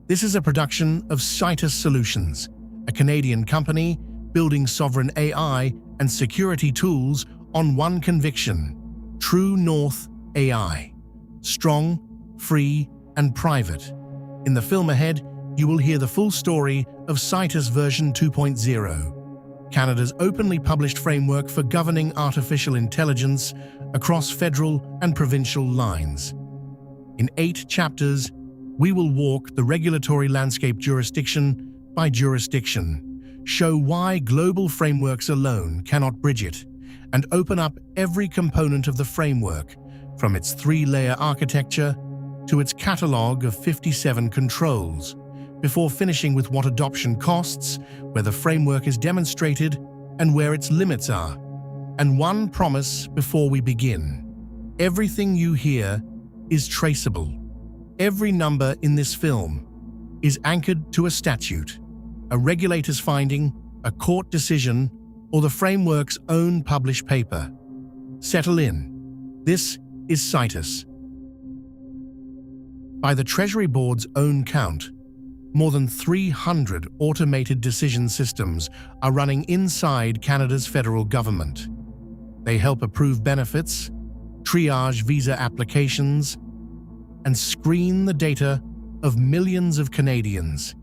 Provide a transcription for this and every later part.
This is a production of Scitus Solutions, a Canadian company building sovereign AI and security tools on one conviction: True North AI. Strong, free, and private. In the film ahead, you will hear the full story of Scitus version 2.0, Canada's openly published framework for governing artificial intelligence across federal and provincial lines. In 8 chapters, we will walk the regulatory landscape jurisdiction by jurisdiction, show why global frameworks alone cannot bridge it, and open up every component of the framework, from its 3-layer architecture to its catalogue of 57 controls, before finishing with what adoption costs, where the framework is demonstrated, and where its limits are. And one promise before we begin: everything you hear is traceable. Every number in this film is anchored to a statute, a regulator's finding, a court decision, or the framework's own published paper. Settle in. This is Scitus. By the Treasury Board's own count, more than 300 automated decision systems are running inside Canada's federal government. They help approve benefits, triage visa applications, and screen the data of millions of Canadians.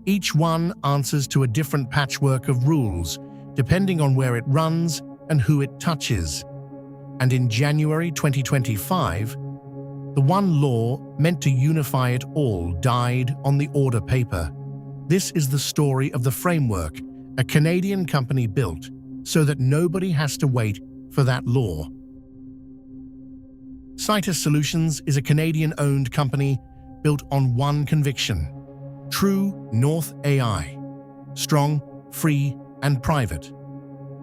Each one answers to a different patchwork of rules, depending on where it runs and who it touches. And in January 2025, the one law meant to unify it all died on the order paper. This is the story of the framework a Canadian company built so that nobody has to wait for that law. Scitus Solutions is a Canadian-owned company built on one conviction: True North AI. Strong, free, and private.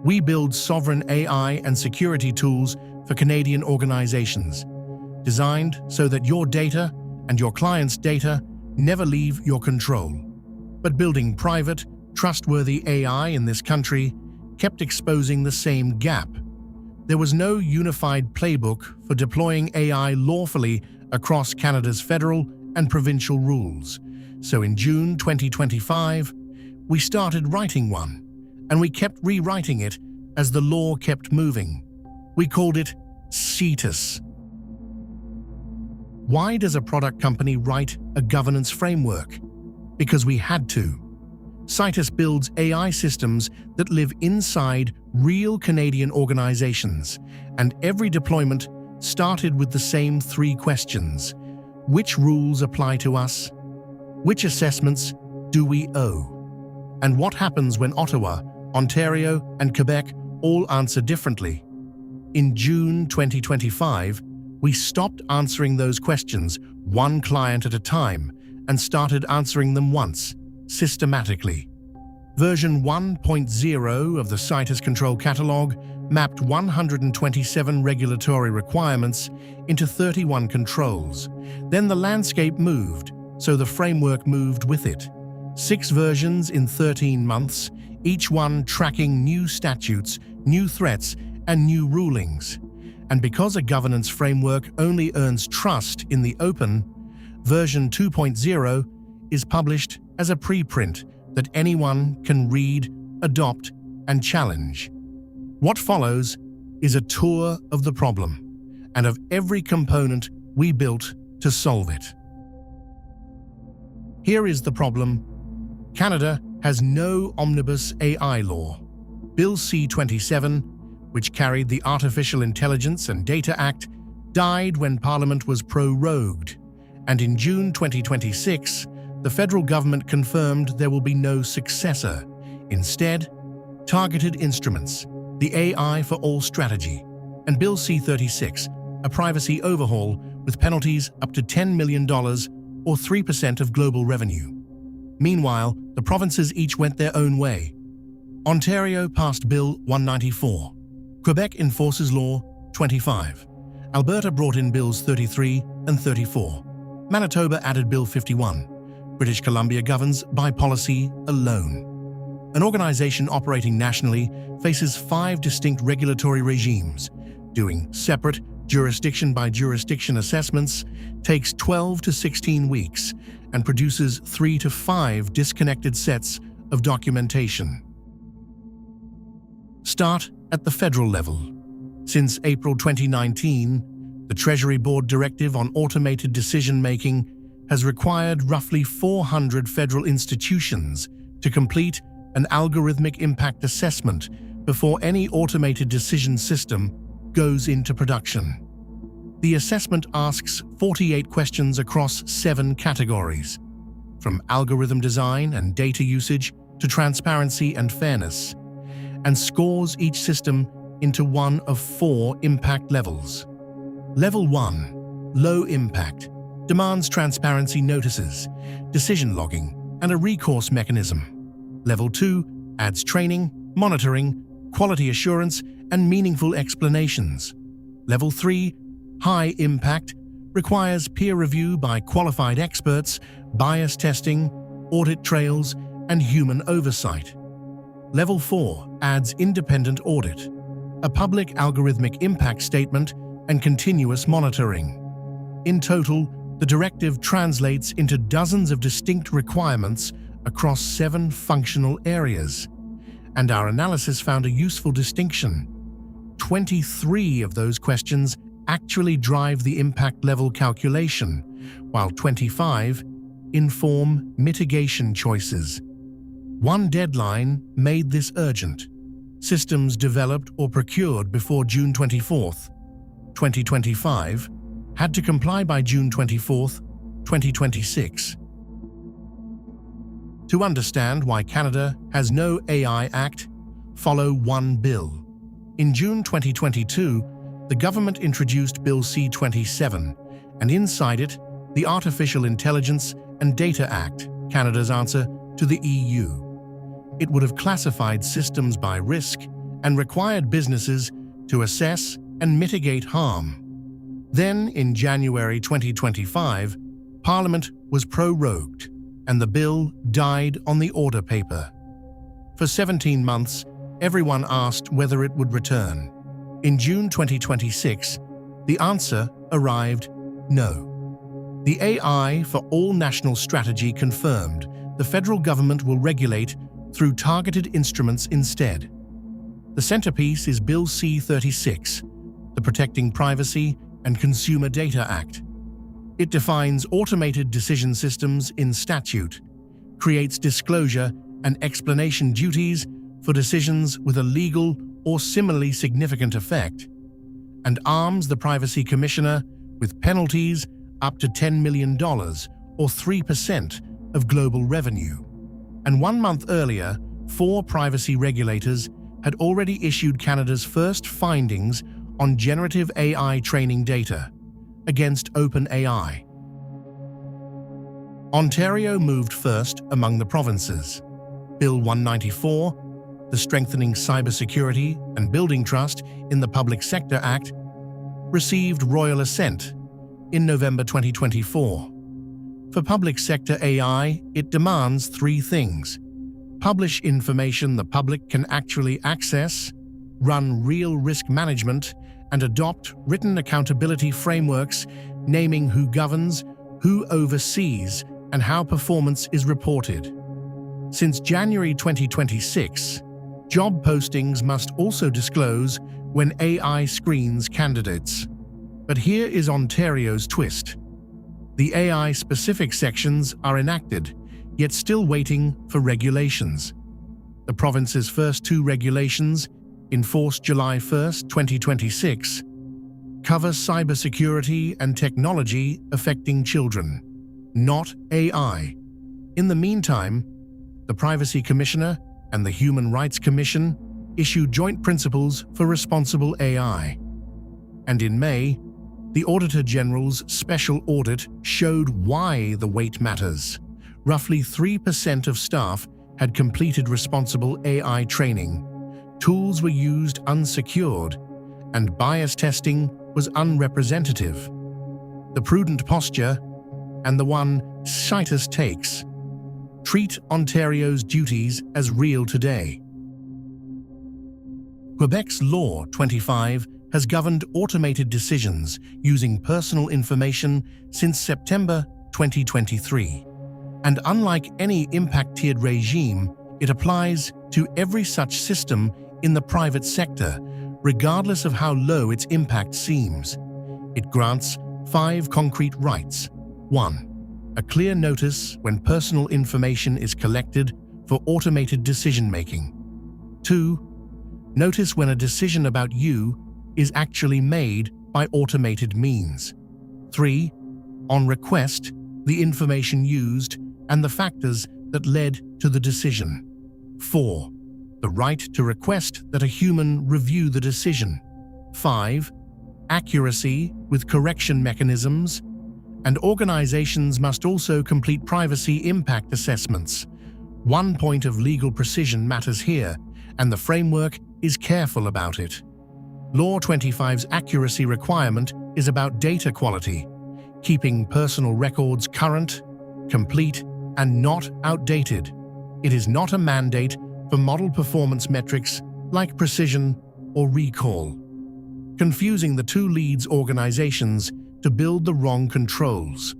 We build sovereign AI and security tools for Canadian organizations, designed so that your data and your clients' data never leave your control. But building private, trustworthy AI in this country kept exposing the same gap. There was no unified playbook for deploying AI lawfully across Canada's federal and provincial rules. So in June 2025, we started writing one, and we kept rewriting it as the law kept moving. We called it Scitus. Why does a product company write a governance framework? Because we had to. Scitus builds AI systems that live inside real Canadian organizations, and every deployment started with the same 3 questions. Which rules apply to us? Which assessments do we owe? And what happens when Ottawa, Ontario, and Quebec all answer differently? In June 2025, we stopped answering those questions one client at a time and started answering them once, systematically. Version 1.0 of the Scitus Control Catalog mapped 127 regulatory requirements into 31 controls. Then the landscape moved, so the framework moved with it. 6 versions in 13 months, each one tracking new statutes, new threats, and new rulings. And because a governance framework only earns trust in the open, version 2.0 is published as a preprint that anyone can read, adopt, and challenge. What follows is a tour of the problem and of every component we built to solve it. Here is the problem. Canada has no omnibus AI law. Bill C-27, which carried the Artificial Intelligence and Data Act, died when Parliament was prorogued, and in June 2026, the federal government confirmed there will be no successor. Instead, targeted instruments, the AI for All strategy, and Bill C-36, a privacy overhaul with penalties up to $10 million or 3% of global revenue. Meanwhile, the provinces each went their own way. Ontario passed Bill 194. Quebec enforces Law 25. Alberta brought in Bills 33 and 34. Manitoba added Bill 51. British Columbia governs by policy alone. An organization operating nationally faces 5 distinct regulatory regimes. Doing separate, jurisdiction-by-jurisdiction assessments takes 12 to 16 weeks, and produces 3 to 5 disconnected sets of documentation. Start at the federal level. Since April 2019, the Treasury Board Directive on Automated Decision-Making has required roughly 400 federal institutions to complete an algorithmic impact assessment before any automated decision system goes into production. The assessment asks 48 questions across 7 categories, from algorithm design and data usage to transparency and fairness, and scores each system into one of 4 impact levels. Level 1, low impact, demands transparency notices, decision logging, and a recourse mechanism. Level 2 adds training, monitoring, quality assurance, and meaningful explanations. Level 3, high impact, requires peer review by qualified experts, bias testing, audit trails, and human oversight. Level 4 adds independent audit, a public algorithmic impact statement, and continuous monitoring. In total, the directive translates into dozens of distinct requirements across 7 functional areas, and our analysis found a useful distinction. 23 of those questions actually drive the impact level calculation, while 25 inform mitigation choices. One deadline made this urgent. Systems developed or procured before June 24, 2025, had to comply by June 24, 2026. To understand why Canada has no AI Act, follow one bill. In June 2022, the government introduced Bill C-27, and inside it, the Artificial Intelligence and Data Act, Canada's answer to the EU. It would have classified systems by risk and required businesses to assess and mitigate harm. Then, in January 2025, Parliament was prorogued, and the bill died on the order paper. For 17 months, everyone asked whether it would return. In June 2026, the answer arrived: no. The AI for All National Strategy confirmed the federal government will regulate through targeted instruments instead. The centerpiece is Bill C-36, the Protecting Privacy and Consumer Data Act. It defines automated decision systems in statute, creates disclosure and explanation duties for decisions with a legal or similarly significant effect, and arms the Privacy Commissioner with penalties up to $10 million or 3% of global revenue. And 1 month earlier, 4 privacy regulators had already issued Canada's first findings on generative AI training data against OpenAI. Ontario moved first among the provinces. Bill 194, the Strengthening Cybersecurity and Building Trust in the Public Sector Act, received royal assent in November 2024. For public sector AI, it demands 3 things: publish information the public can actually access, run real risk management, and adopt written accountability frameworks naming who governs, who oversees, and how performance is reported. Since January 2026, job postings must also disclose when AI screens candidates. But here is Ontario's twist. The AI-specific sections are enacted, yet still waiting for regulations. The province's first 2 regulations, enforced July 1, 2026, cover cybersecurity and technology affecting children, not AI. In the meantime, the Privacy Commissioner and the Human Rights Commission issued joint principles for responsible AI. And in May, the Auditor General's special audit showed why the wait matters. Roughly 3% of staff had completed responsible AI training, tools were used unsecured, and bias testing was unrepresentative. The prudent posture, and the one Scitus takes, treat Ontario's duties as real today. Quebec's Law 25 has governed automated decisions using personal information since September 2023. And unlike any impact-tiered regime, it applies to every such system in the private sector, regardless of how low its impact seems. It grants 5 concrete rights. 1. A clear notice when personal information is collected for automated decision-making. 2. Notice when a decision about you is actually made by automated means. 3. On request, the information used and the factors that led to the decision. 4. The right to request that a human review the decision. 5. Accuracy with correction mechanisms, and organizations must also complete privacy impact assessments. 1 point of legal precision matters here, and the framework is careful about it. Law 25's accuracy requirement is about data quality, keeping personal records current, complete, and not outdated. It is not a mandate for model performance metrics like precision or recall, confusing the two leads organizations to build the wrong controls.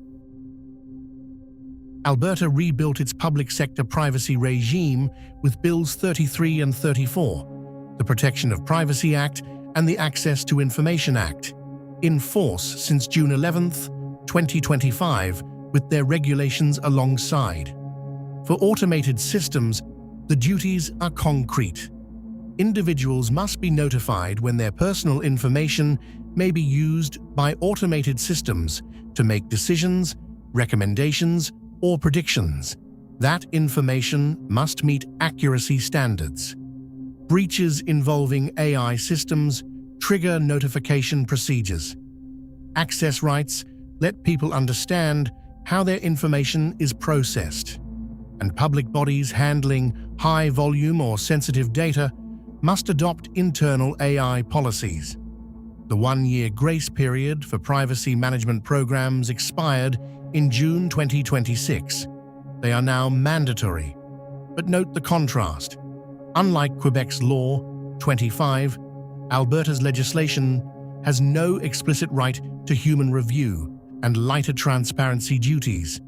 Alberta rebuilt its public sector privacy regime with Bills 33 and 34, the Protection of Privacy Act and the Access to Information Act, in force since June 11, 2025, with their regulations alongside. For automated systems, the duties are concrete. Individuals must be notified when their personal information may be used by automated systems to make decisions, recommendations, or predictions. That information must meet accuracy standards. Breaches involving AI systems trigger notification procedures. Access rights let people understand how their information is processed, and public bodies handling high-volume or sensitive data must adopt internal AI policies. The 1-year grace period for privacy management programs expired in June 2026. They are now mandatory. But note the contrast. Unlike Quebec's Law 25, Alberta's legislation has no explicit right to human review and lighter transparency duties,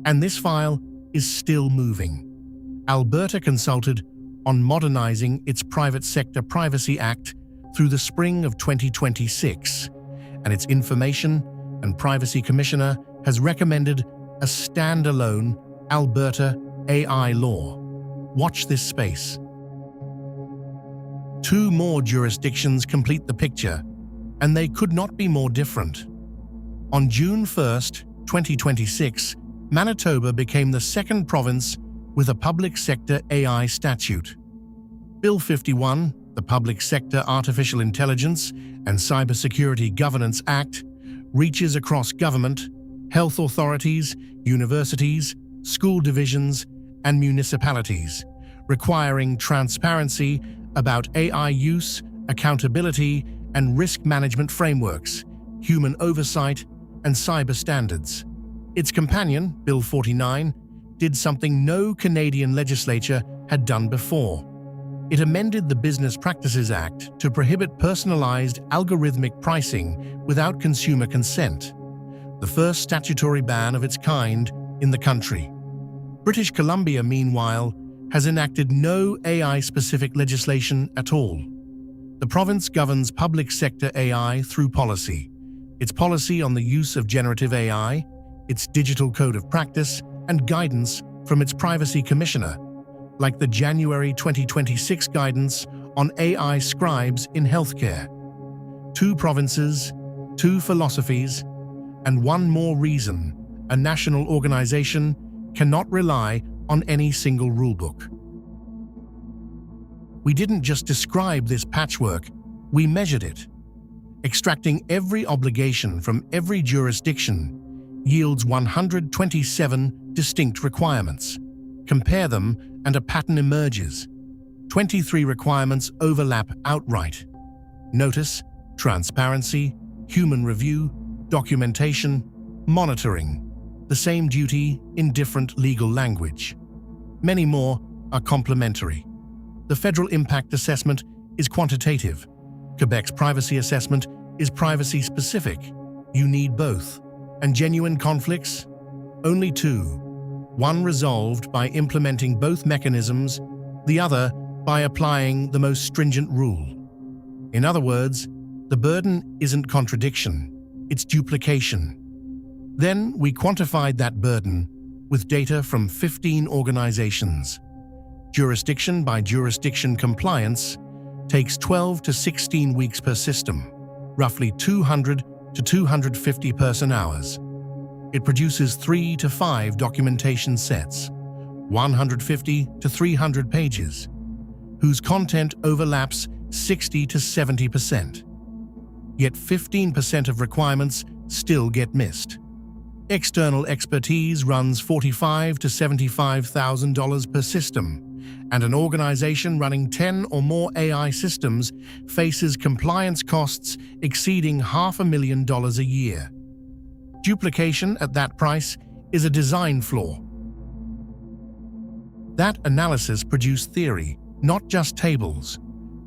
and this file is still moving. Alberta consulted on modernizing its Private Sector Privacy Act through the spring of 2026, and its Information and Privacy Commissioner has recommended a standalone Alberta AI law. Watch this space. 2 more jurisdictions complete the picture, and they could not be more different. On June 1, 2026, Manitoba became the 2nd province with a public sector AI statute. Bill 51, the Public Sector Artificial Intelligence and Cybersecurity Governance Act, reaches across government, health authorities, universities, school divisions, and municipalities, requiring transparency about AI use, accountability, and risk management frameworks, human oversight, and cyber standards. Its companion, Bill 49, did something no Canadian legislature had done before. It amended the Business Practices Act to prohibit personalized algorithmic pricing without consumer consent, the first statutory ban of its kind in the country. British Columbia, meanwhile, has enacted no AI-specific legislation at all. The province governs public sector AI through policy. Its policy on the use of generative AI, its digital code of practice, and guidance from its privacy commissioner, like the January 2026 guidance on AI scribes in healthcare. 2 provinces, 2 philosophies, and 1 more reason a national organization cannot rely on any single rulebook. We didn't just describe this patchwork, we measured it. Extracting every obligation from every jurisdiction yields 127 distinct requirements. Compare them and a pattern emerges. 23 requirements overlap outright. Notice, transparency, human review, documentation, monitoring. The same duty in different legal language. Many more are complementary. The federal impact assessment is quantitative. Quebec's privacy assessment is privacy-specific. You need both. And genuine conflicts? Only 2. one resolved by implementing both mechanisms, the other by applying the most stringent rule. In other words, the burden isn't contradiction, it's duplication. Then we quantified that burden with data from 15 organizations. Jurisdiction by jurisdiction compliance takes 12 to 16 weeks per system, roughly 200 to 250 person-hours. It produces 3 to 5 documentation sets, 150 to 300 pages, whose content overlaps 60 to 70%. Yet 15% of requirements still get missed. External expertise runs $45,000 to $75,000 per system, and an organization running 10 or more AI systems faces compliance costs exceeding $500,000 a year. Duplication at that price is a design flaw. That analysis produced theory, not just tables.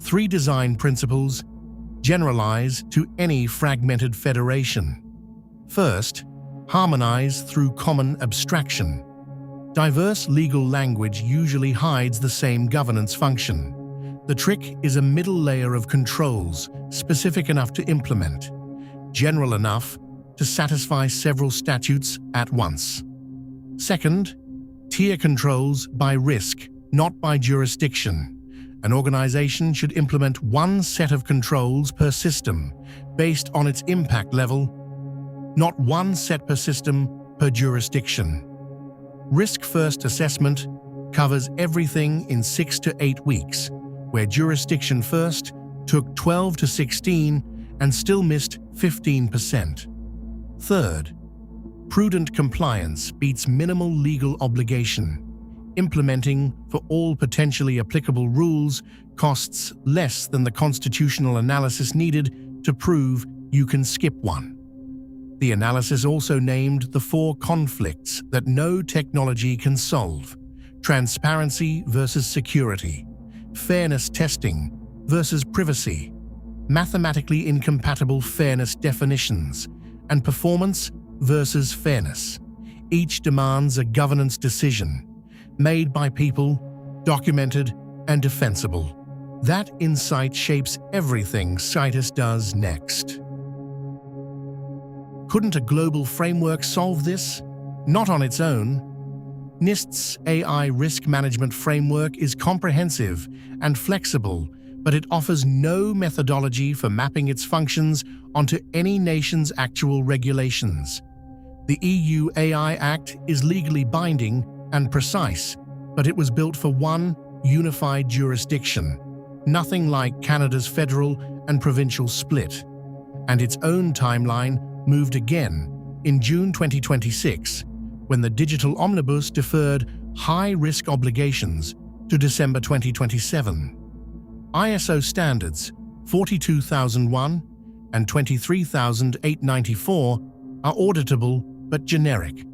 3 design principles generalize to any fragmented federation. First, harmonize through common abstraction. Diverse legal language usually hides the same governance function. The trick is a middle layer of controls, specific enough to implement, general enough to satisfy several statutes at once. Second, tier controls by risk, not by jurisdiction. An organization should implement one set of controls per system based on its impact level, not one set per system per jurisdiction. Risk-first assessment covers everything in 6 to 8 weeks, where jurisdiction first took 12 to 16 and still missed 15%. Third, prudent compliance beats minimal legal obligation. Implementing for all potentially applicable rules costs less than the constitutional analysis needed to prove you can skip one. The analysis also named the 4 conflicts that no technology can solve: transparency versus security, fairness testing versus privacy, mathematically incompatible fairness definitions, and performance versus fairness. Each demands a governance decision, made by people, documented, and defensible. That insight shapes everything Scitus does next. Couldn't a global framework solve this? Not on its own. NIST's AI risk management framework is comprehensive and flexible, but it offers no methodology for mapping its functions onto any nation's actual regulations. The EU AI Act is legally binding and precise, but it was built for one unified jurisdiction, nothing like Canada's federal and provincial split. And its own timeline moved again in June 2026, when the Digital Omnibus deferred high-risk obligations to December 2027. ISO standards 42001 and 23894 are auditable but generic.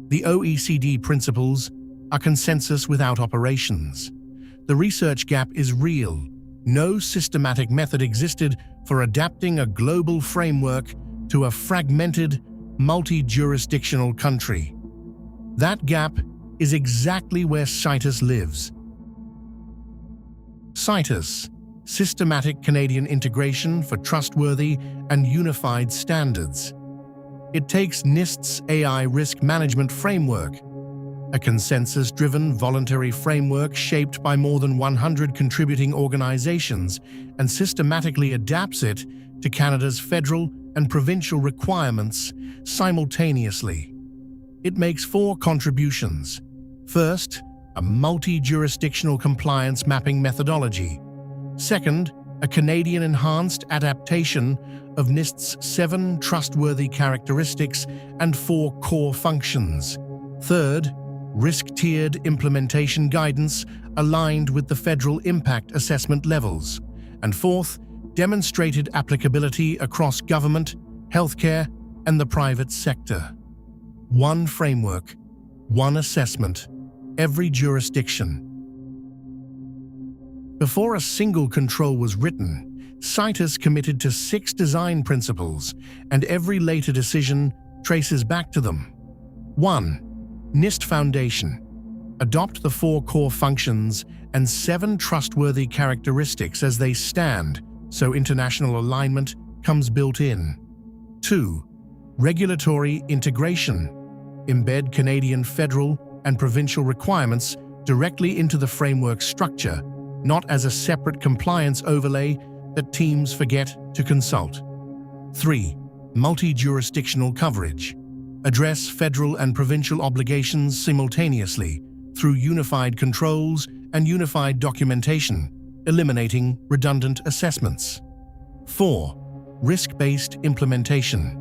The OECD principles are consensus without operations. The research gap is real. No systematic method existed for adapting a global framework to a fragmented, multi-jurisdictional country. That gap is exactly where Scitus lives. Scitus, systematic Canadian integration for trustworthy and unified standards. It takes NIST's AI risk management framework, a consensus-driven voluntary framework shaped by more than 100 contributing organizations, and systematically adapts it to Canada's federal and provincial requirements simultaneously. It makes 4 contributions. First, a multi-jurisdictional compliance mapping methodology. Second, a Canadian-enhanced adaptation of NIST's 7 trustworthy characteristics and 4 core functions. Third, risk-tiered implementation guidance aligned with the federal impact assessment levels. And fourth, demonstrated applicability across government, healthcare, and the private sector. One framework, one assessment, every jurisdiction. Before a single control was written, Scitus committed to 6 design principles, and every later decision traces back to them. 1. NIST Foundation. Adopt the 4 core functions and 7 trustworthy characteristics as they stand, so international alignment comes built in. 2. Regulatory integration. Embed Canadian federal and provincial requirements directly into the framework structure, not as a separate compliance overlay that teams forget to consult. 3. Multi-jurisdictional coverage. Address federal and provincial obligations simultaneously through unified controls and unified documentation, eliminating redundant assessments. 4. Risk-based implementation.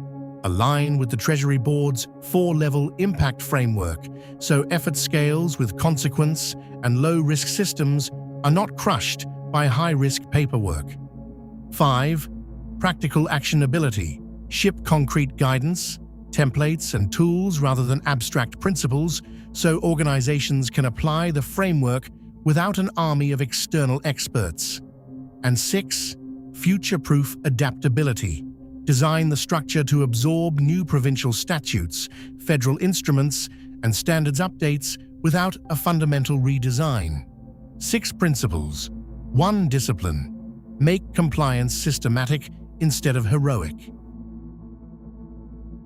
Align with the Treasury Board's 4-level impact framework so effort scales with consequence and low-risk systems are not crushed by high-risk paperwork. 5. Practical actionability. Ship concrete guidance, templates and tools rather than abstract principles so organizations can apply the framework without an army of external experts. And 6. Future-proof adaptability. Design the structure to absorb new provincial statutes, federal instruments, and standards updates without a fundamental redesign. 6 principles. 1 discipline. Make compliance systematic instead of heroic.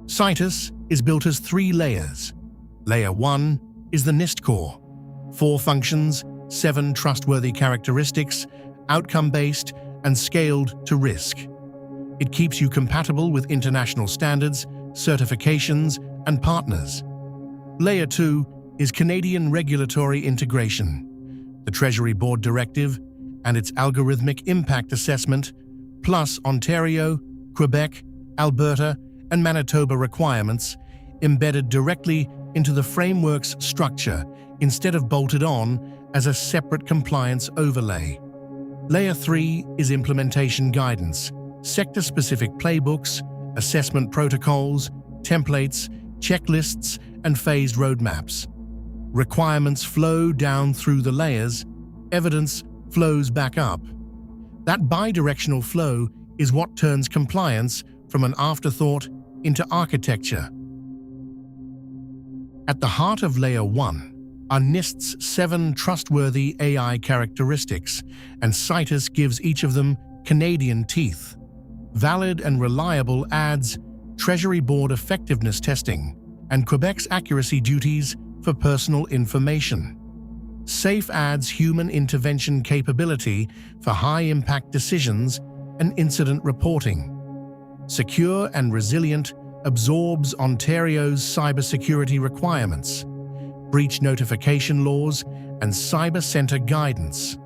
Scitus is built as 3 layers. Layer 1 is the NIST core. 4 functions, 7 trustworthy characteristics, outcome-based and scaled to risk. It keeps you compatible with international standards, certifications, and partners. Layer 2 is Canadian regulatory integration. The Treasury Board Directive and its algorithmic impact assessment, plus Ontario, Quebec, Alberta, and Manitoba requirements embedded directly into the framework's structure instead of bolted on as a separate compliance overlay. Layer 3 is implementation guidance, sector-specific playbooks, assessment protocols, templates, checklists, and phased roadmaps. Requirements flow down through the layers, evidence flows back up. That bidirectional flow is what turns compliance from an afterthought into architecture. At the heart of Layer 1 are NIST's 7 trustworthy AI characteristics, and Scitus gives each of them Canadian teeth. Valid and reliable adds Treasury Board effectiveness testing and Quebec's accuracy duties for personal information. Safe adds human intervention capability for high-impact decisions and incident reporting. Secure and resilient absorbs Ontario's cybersecurity requirements, breach notification laws, and cyber center guidance.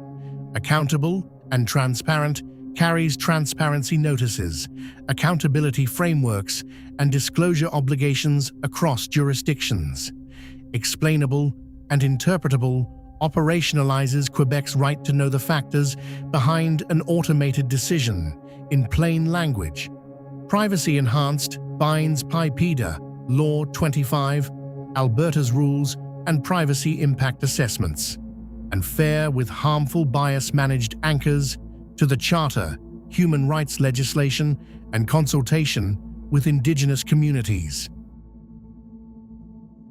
Accountable and transparent carries transparency notices, accountability frameworks, and disclosure obligations across jurisdictions. Explainable and interpretable operationalizes Quebec's right to know the factors behind an automated decision in plain language. Privacy enhanced binds PIPEDA, Law 25, Alberta's rules, and privacy impact assessments, and fair with harmful bias managed anchors to the Charter, human rights legislation, and consultation with Indigenous communities.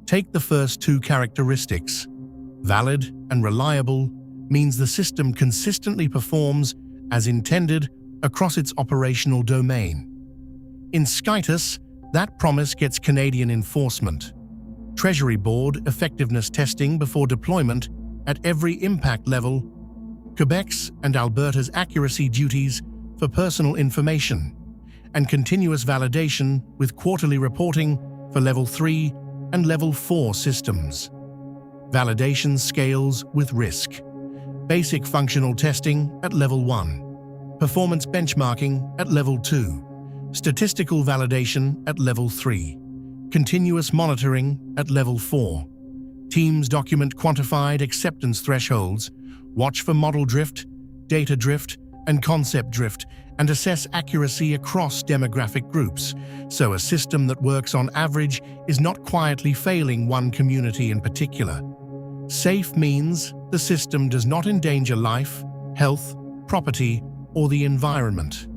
Take the first 2 characteristics. Valid and reliable means the system consistently performs as intended across its operational domain. In Scitus, that promise gets Canadian enforcement. Treasury Board effectiveness testing before deployment at every impact level. Quebec's and Alberta's accuracy duties for personal information, and continuous validation with quarterly reporting for Level 3 and Level 4 systems. Validation scales with risk. Basic functional testing at Level 1. Performance benchmarking at Level 2. Statistical validation at Level 3. Continuous monitoring at Level 4. Teams document quantified acceptance thresholds, watch for model drift, data drift, and concept drift, and assess accuracy across demographic groups, so a system that works on average is not quietly failing one community in particular. Safe means the system does not endanger life, health, property, or the environment.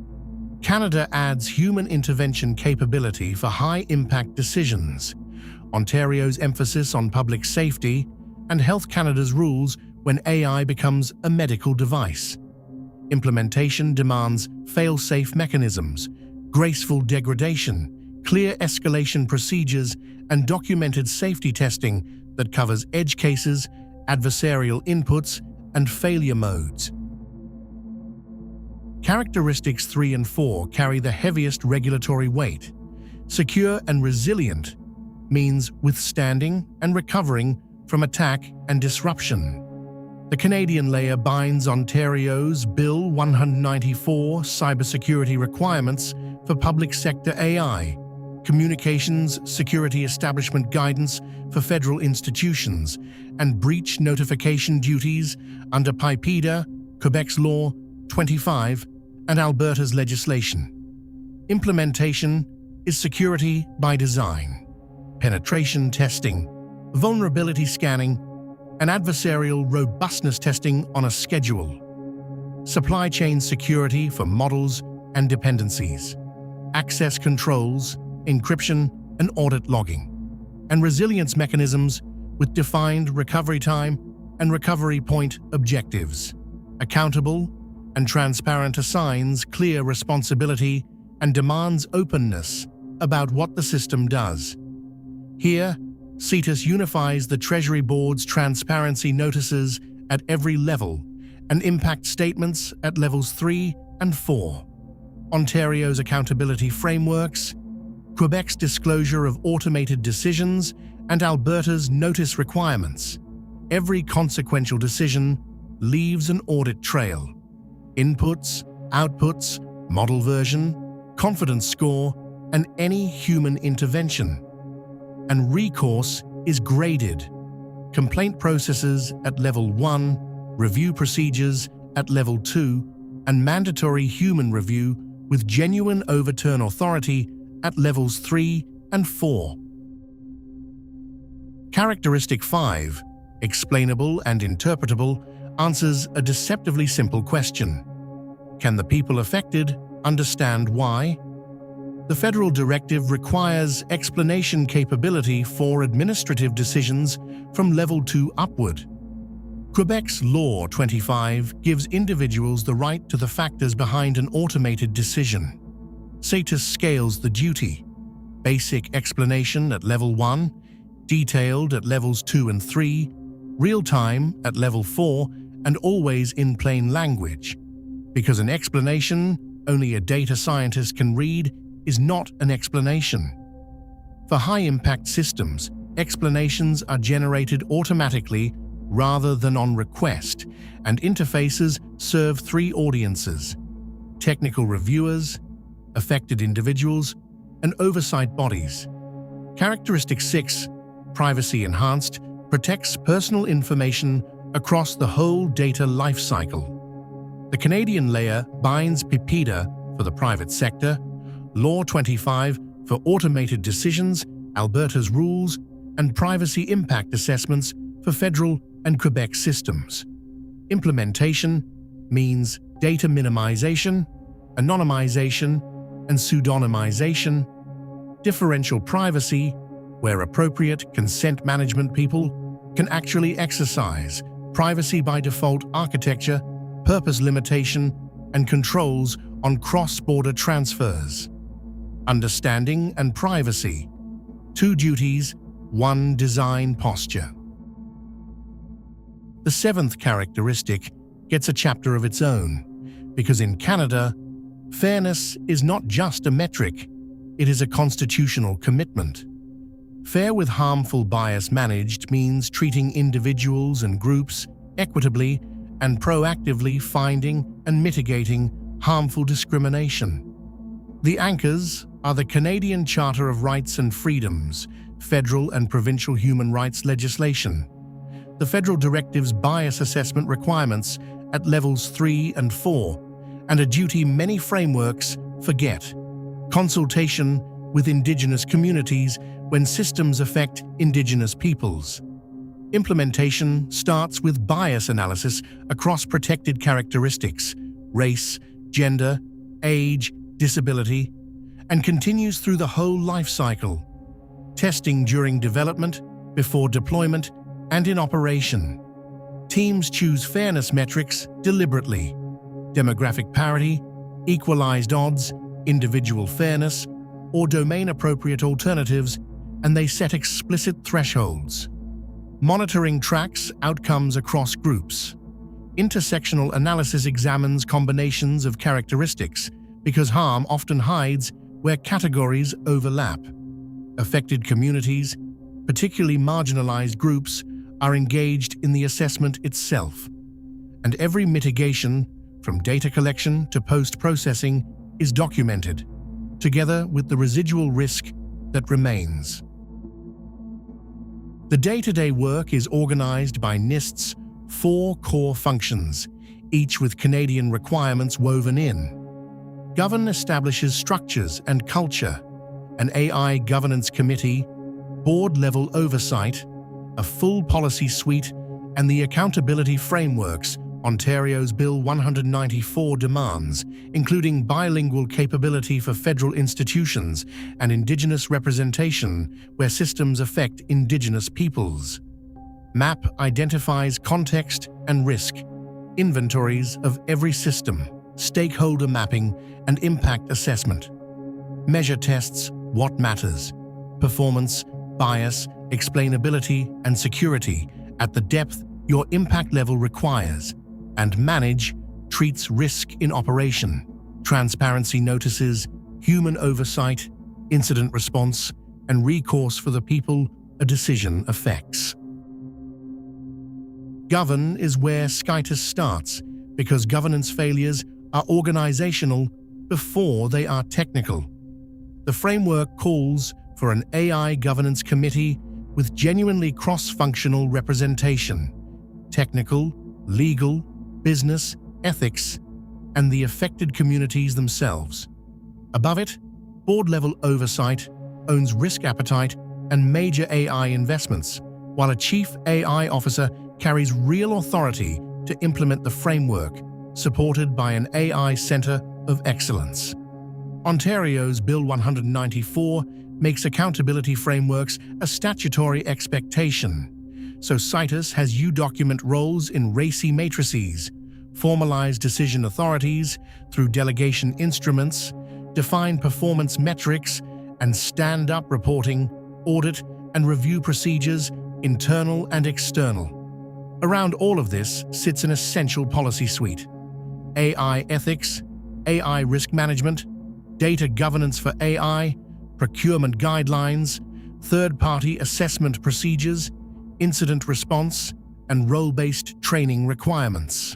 Canada adds human intervention capability for high-impact decisions. Ontario's emphasis on public safety, and Health Canada's rules when AI becomes a medical device. Implementation demands fail-safe mechanisms, graceful degradation, clear escalation procedures, and documented safety testing that covers edge cases, adversarial inputs, and failure modes. Characteristics 3 and 4 carry the heaviest regulatory weight. Secure and resilient means withstanding and recovering from attack and disruption. The Canadian layer binds Ontario's Bill 194 cybersecurity requirements for public sector AI, communications security establishment guidance for federal institutions, and breach notification duties under PIPEDA, Quebec's Law 25, and Alberta's legislation. Implementation is security by design, penetration testing, vulnerability scanning, and adversarial robustness testing on a schedule. Supply chain security for models and dependencies, access controls, encryption and audit logging, and resilience mechanisms with defined recovery time and recovery point objectives. Accountable and transparent assigns clear responsibility and demands openness about what the system does. Here, Scitus unifies the Treasury Board's transparency notices at every level and impact statements at levels 3 and 4. Ontario's accountability frameworks, Quebec's disclosure of automated decisions, and Alberta's notice requirements. Every consequential decision leaves an audit trail. Inputs, outputs, model version, confidence score, and any human intervention. And recourse is graded. Complaint processes at level 1, review procedures at level 2, and mandatory human review with genuine overturn authority at levels 3 and 4. Characteristic 5, explainable and interpretable, answers a deceptively simple question. Can the people affected understand why? The federal directive requires explanation capability for administrative decisions from level 2 upward. Quebec's Law 25 gives individuals the right to the factors behind an automated decision. Scitus scales the duty: basic explanation at level 1, detailed at levels 2 and 3, real-time at level 4, and always in plain language. Because an explanation only a data scientist can read is not an explanation. For high-impact systems, explanations are generated automatically rather than on request, and interfaces serve 3 audiences: technical reviewers, affected individuals, and oversight bodies. Characteristic 6, privacy enhanced, protects personal information across the whole data lifecycle. The Canadian layer binds PIPEDA for the private sector, Law 25 for automated decisions, Alberta's rules, and privacy impact assessments for federal and Quebec systems. Implementation means data minimization, anonymization, and pseudonymization, differential privacy, where appropriate consent management people can actually exercise privacy by default architecture, purpose limitation, and controls on cross-border transfers. Understanding and privacy, 2 duties, 1 design posture. The 7th characteristic gets a chapter of its own, because in Canada, fairness is not just a metric, it is a constitutional commitment. Fair with harmful bias managed means treating individuals and groups equitably and proactively finding and mitigating harmful discrimination. The anchors are the Canadian Charter of Rights and Freedoms, federal and provincial human rights legislation, the federal directive's bias assessment requirements at levels 3 and 4, and a duty many frameworks forget: consultation with Indigenous communities when systems affect Indigenous peoples. Implementation starts with bias analysis across protected characteristics, race, gender, age, disability, and continues through the whole life cycle. testing during development, before deployment, and in operation. Teams choose fairness metrics deliberately: demographic parity, equalized odds, individual fairness, or domain-appropriate alternatives, and they set explicit thresholds. Monitoring tracks outcomes across groups. Intersectional analysis examines combinations of characteristics because harm often hides where categories overlap. Affected communities, particularly marginalized groups, are engaged in the assessment itself. And every mitigation, from data collection to post-processing, is documented, together with the residual risk that remains. The day-to-day work is organized by NIST's 4 core functions, each with Canadian requirements woven in. Govern establishes structures and culture, an AI governance committee, board-level oversight, a full policy suite, and the accountability frameworks Ontario's Bill 194 demands, including bilingual capability for federal institutions and Indigenous representation where systems affect Indigenous peoples. MAP identifies context and risk, inventories of every system, stakeholder mapping, and impact assessment. Measure tests what matters: performance, bias, explainability, and security at the depth your impact level requires, and manage treats risk in operation, transparency notices, human oversight, incident response, and recourse for the people a decision affects. Govern is where Scitus starts, because governance failures are organizational before they are technical. The framework calls for an AI governance committee with genuinely cross-functional representation: technical, legal, business, ethics, and the affected communities themselves. Above it, board-level oversight owns risk appetite and major AI investments, while a chief AI officer carries real authority to implement the framework, supported by an AI Centre of Excellence. Ontario's Bill 194 makes accountability frameworks a statutory expectation, so Scitus has document roles in RACI matrices, formalize decision authorities through delegation instruments, define performance metrics, and stand-up reporting, audit, and review procedures, internal and external. Around all of this sits an essential policy suite: AI ethics, AI risk management, data governance for AI, procurement guidelines, third-party assessment procedures, incident response, and role-based training requirements.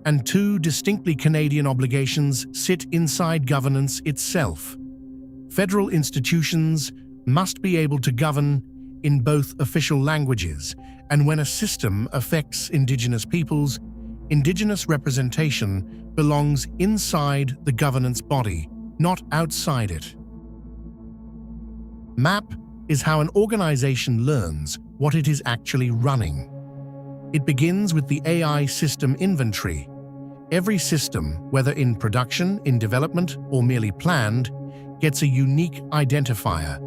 And 2 distinctly Canadian obligations sit inside governance itself. Federal institutions must be able to govern in both official languages, and when a system affects Indigenous peoples, Indigenous representation belongs inside the governance body, not outside it. MAP is how an organization learns what it is actually running. It begins with the AI system inventory. Every system, whether in production, in development, or merely planned, gets a unique identifier,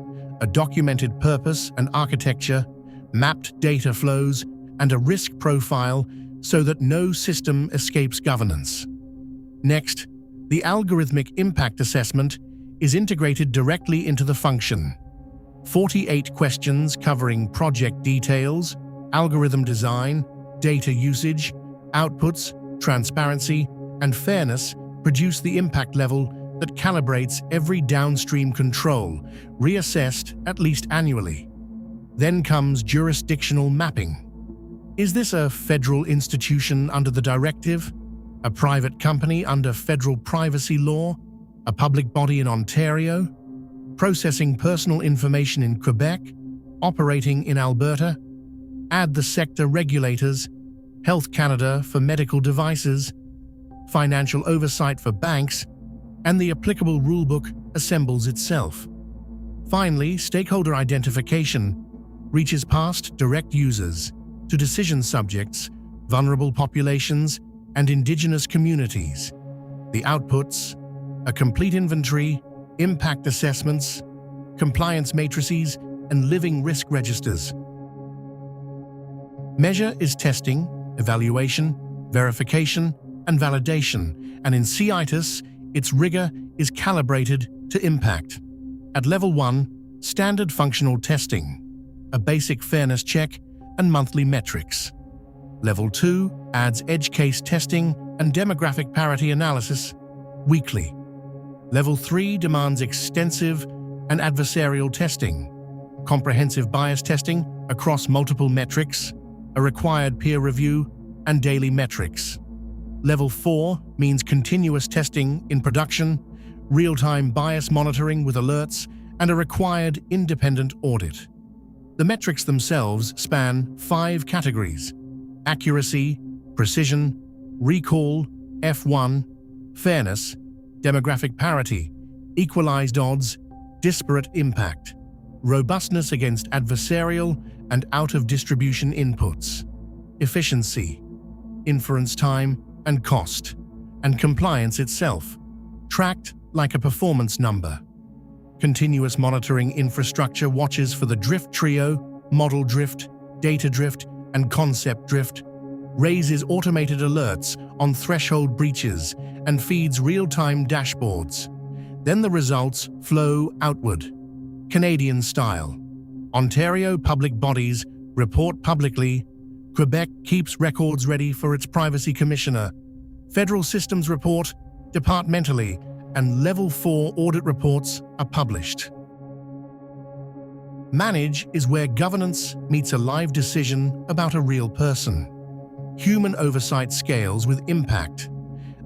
a documented purpose and architecture, mapped data flows, and a risk profile so that no system escapes governance. Next, the algorithmic impact assessment is integrated directly into the function. 48 questions covering project details, algorithm design, data usage, outputs, transparency, and fairness produce the impact level that calibrates every downstream control, reassessed at least annually. Then comes jurisdictional mapping. Is this a federal institution under the directive? A private company under federal privacy law? A public body in Ontario? Processing personal information in Quebec? Operating in Alberta? Add the sector regulators, Health Canada for medical devices, financial oversight for banks, and the applicable rulebook assembles itself. Finally, stakeholder identification reaches past direct users to decision subjects, vulnerable populations, and Indigenous communities. The outputs: a complete inventory, impact assessments, compliance matrices, and living risk registers. Measure is testing, evaluation, verification, and validation, and in Scitus, its rigor is calibrated to impact. At Level 1, standard functional testing, a basic fairness check, and monthly metrics. Level 2 adds edge case testing and demographic parity analysis weekly. Level 3 demands extensive and adversarial testing, comprehensive bias testing across multiple metrics, a required peer review, and daily metrics. Level 4 means continuous testing in production, real-time bias monitoring with alerts, and a required independent audit. The metrics themselves span 5 categories: accuracy, precision, recall, F1, fairness, demographic parity, equalized odds, disparate impact, robustness against adversarial and out-of-distribution inputs, efficiency, inference time and cost, and compliance itself, tracked like a performance number. Continuous monitoring infrastructure watches for the drift trio, model drift, data drift, and concept drift, raises automated alerts on threshold breaches, and feeds real-time dashboards. Then the results flow outward. Canadian style. Ontario public bodies report publicly. Quebec keeps records ready for its privacy commissioner. Federal systems report departmentally, and Level 4 audit reports are published. Manage is where governance meets a live decision about a real person. Human oversight scales with impact.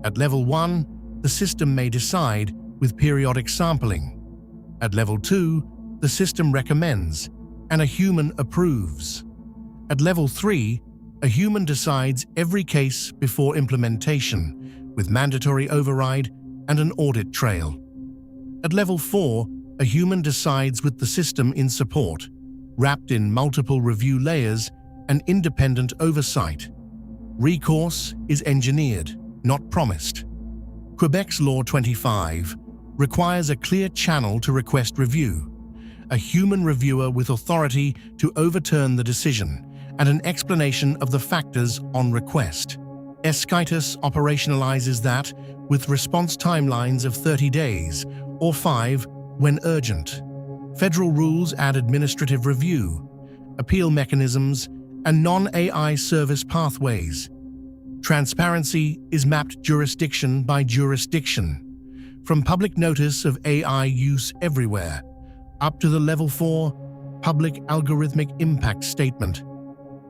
At Level 1, the system may decide with periodic sampling. At Level 2, the system recommends, and a human approves. At Level 3, a human decides every case before implementation, with mandatory override and an audit trail. At Level 4, a human decides with the system in support, wrapped in multiple review layers and independent oversight. Recourse is engineered, not promised. Quebec's Law 25 requires a clear channel to request review, a human reviewer with authority to overturn the decision, and an explanation of the factors on request. Scitus operationalizes that with response timelines of 30 days, or 5 when urgent. Federal rules add administrative review, appeal mechanisms, and non-AI service pathways. Transparency is mapped jurisdiction by jurisdiction, from public notice of AI use everywhere, up to the Level 4 public algorithmic impact statement.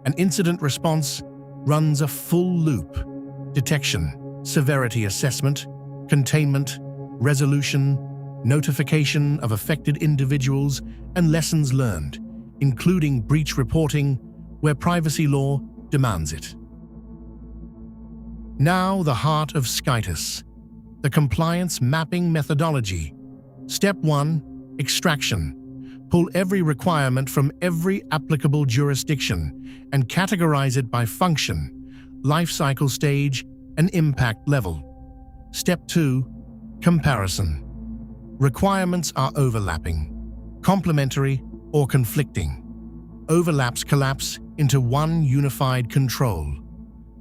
An incident response runs a full loop: detection, severity assessment, containment, resolution, notification of affected individuals, and lessons learned, including breach reporting where privacy law demands it. Now the heart of Scitus, the compliance mapping methodology. Step 1. Extraction. Pull every requirement from every applicable jurisdiction and categorize it by function, life cycle stage, and impact level. Step 2. Comparison. Requirements are overlapping, complementary, or conflicting. Overlaps collapse into one unified control,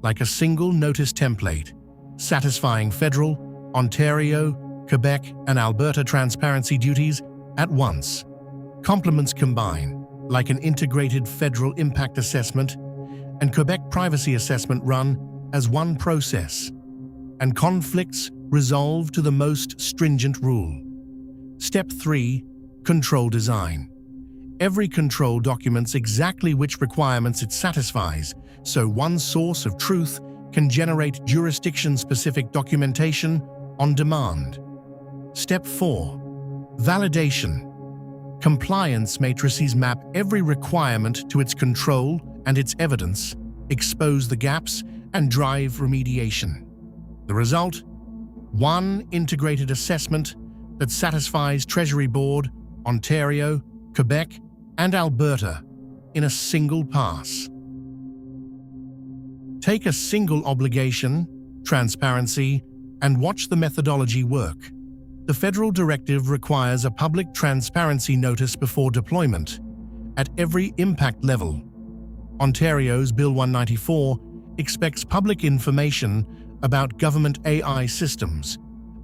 like a single notice template, satisfying federal, Ontario, Quebec, and Alberta transparency duties at once. Complements combine, like an integrated federal impact assessment and Quebec privacy assessment run as one process, and conflicts resolve to the most stringent rule. Step 3. Control design. Every control documents exactly which requirements it satisfies, so one source of truth can generate jurisdiction-specific documentation on demand. Step 4. Validation. Compliance matrices map every requirement to its control and its evidence, expose the gaps, and drive remediation. The result? One integrated assessment that satisfies Treasury Board, Ontario, Quebec, and Alberta in a single pass. Take a single obligation, transparency, and watch the methodology work. The federal directive requires a public transparency notice before deployment, at every impact level. Ontario's Bill 194 expects public information about government AI systems,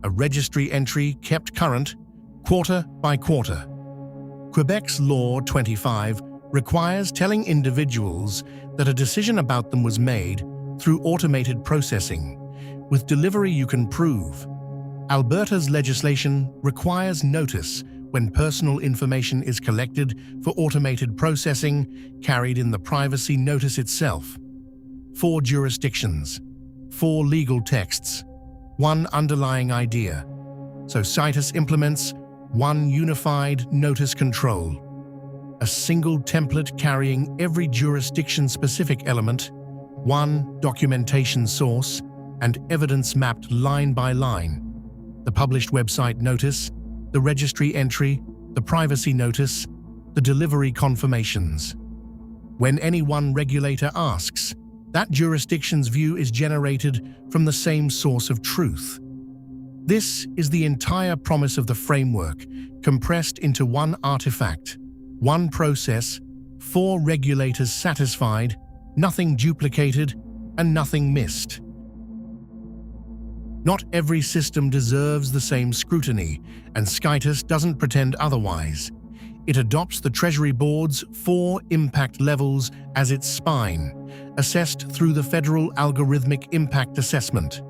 a registry entry kept current quarter by quarter. Quebec's Law 25 requires telling individuals that a decision about them was made through automated processing. With delivery you can prove. Alberta's legislation requires notice when personal information is collected for automated processing carried in the privacy notice itself. 4 jurisdictions, 4 legal texts, 1 underlying idea. So Scitus implements 1 unified notice control. A single template carrying every jurisdiction-specific element, 1 documentation source, and evidence mapped line by line. The published website notice, the registry entry, the privacy notice, the delivery confirmations. When any one regulator asks, that jurisdiction's view is generated from the same source of truth. This is the entire promise of the framework, compressed into 1 artifact, 1 process, 4 regulators satisfied, nothing duplicated, and nothing missed. Not every system deserves the same scrutiny, and Scitus doesn't pretend otherwise. It adopts the Treasury Board's 4 impact levels as its spine, assessed through the Federal Algorithmic Impact Assessment.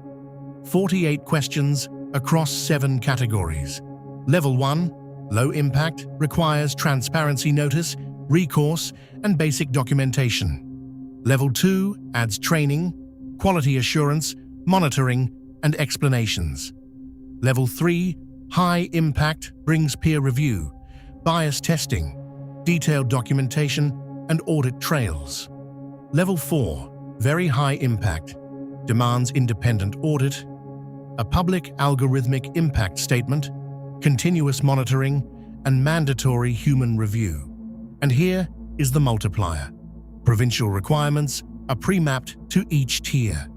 48 questions across 7 categories. Level 1, low impact, requires transparency notice, recourse, and basic documentation. Level 2 adds training, quality assurance, monitoring, and explanations. Level 3, high impact, brings peer review, bias testing, detailed documentation, and audit trails. Level 4, very high impact, demands independent audit, a public algorithmic impact statement, continuous monitoring, and mandatory human review. And here is the multiplier. Provincial requirements are pre-mapped to each tier.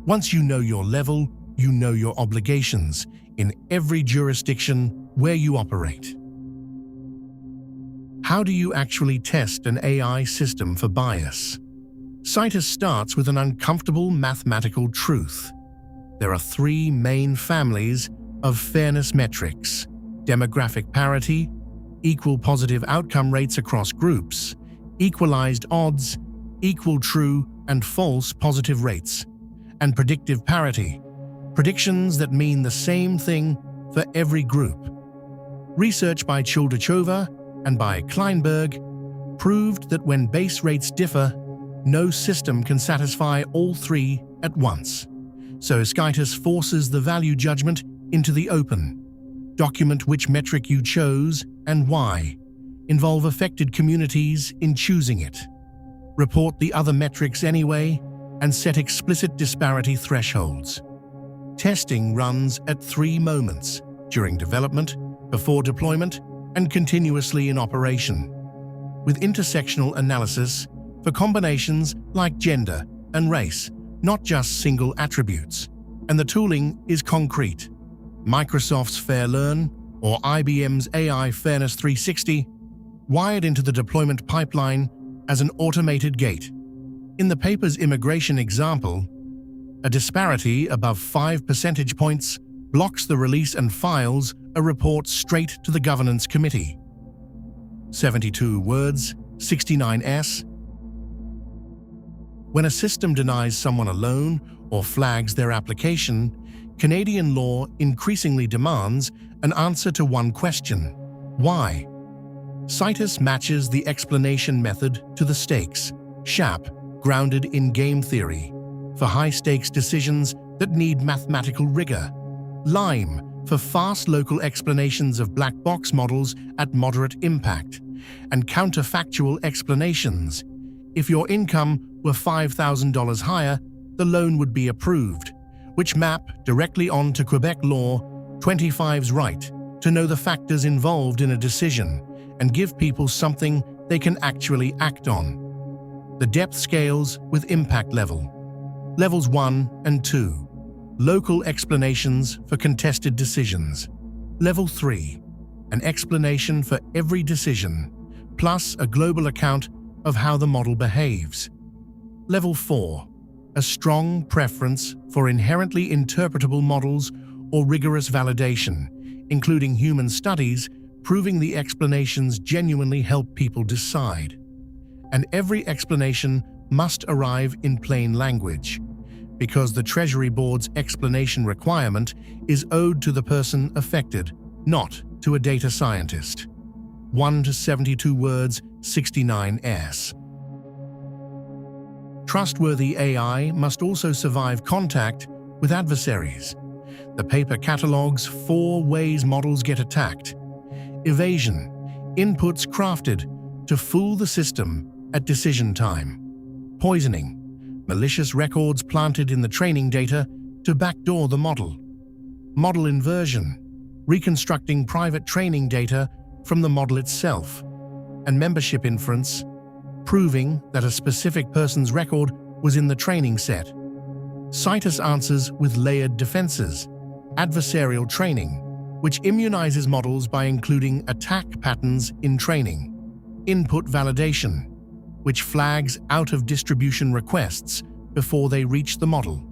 Once you know your level, you know your obligations in every jurisdiction where you operate. How do you actually test an AI system for bias? Scitus starts with an uncomfortable mathematical truth. There are 3 main families of fairness metrics: demographic parity, equal positive outcome rates across groups, equalized odds, equal true and false positive rates, and predictive parity, predictions that mean the same thing for every group. Research by Choldachova and by Kleinberg proved that when base rates differ, no system can satisfy all 3 at once. So Scitus forces the value judgment into the open. Document which metric you chose and why. Involve affected communities in choosing it. Report the other metrics anyway, and set explicit disparity thresholds. Testing runs at 3 moments: during development, before deployment, and continuously in operation, with intersectional analysis for combinations like gender and race, not just single attributes. And the tooling is concrete. Microsoft's FairLearn or IBM's AI Fairness 360, wired into the deployment pipeline as an automated gate. In the paper's immigration example, a disparity above 5 percentage points blocks the release and files a report straight to the governance committee. 72 words, 69S. When a system denies someone a loan or flags their application, Canadian law increasingly demands an answer to one question: why? Scitus matches the explanation method to the stakes, SHAP, grounded in game theory, for high-stakes decisions that need mathematical rigor, LIME, for fast local explanations of black box models at moderate impact, and counterfactual explanations. If your income were $5,000 higher, the loan would be approved, which map directly onto Quebec Law 25's right to know the factors involved in a decision and give people something they can actually act on. The depth scales with impact level. Levels 1 and 2. Local explanations for contested decisions. Level 3. An explanation for every decision. plus a global account of how the model behaves. Level 4. A strong preference for inherently interpretable models or rigorous validation, including human studies proving the explanations genuinely help people decide. And every explanation must arrive in plain language, because the Treasury Board's explanation requirement is owed to the person affected, not to a data scientist. 1 to 72 words, 69s. Trustworthy AI must also survive contact with adversaries. The paper catalogues 4 ways models get attacked. Evasion, inputs crafted to fool the system at decision time. Poisoning, malicious records planted in the training data to backdoor the model. Model inversion, reconstructing private training data from the model itself. And membership inference, proving that a specific person's record was in the training set. Scitus answers with layered defenses. Adversarial training, which immunizes models by including attack patterns in training. Input validation, which flags out-of-distribution requests before they reach the model.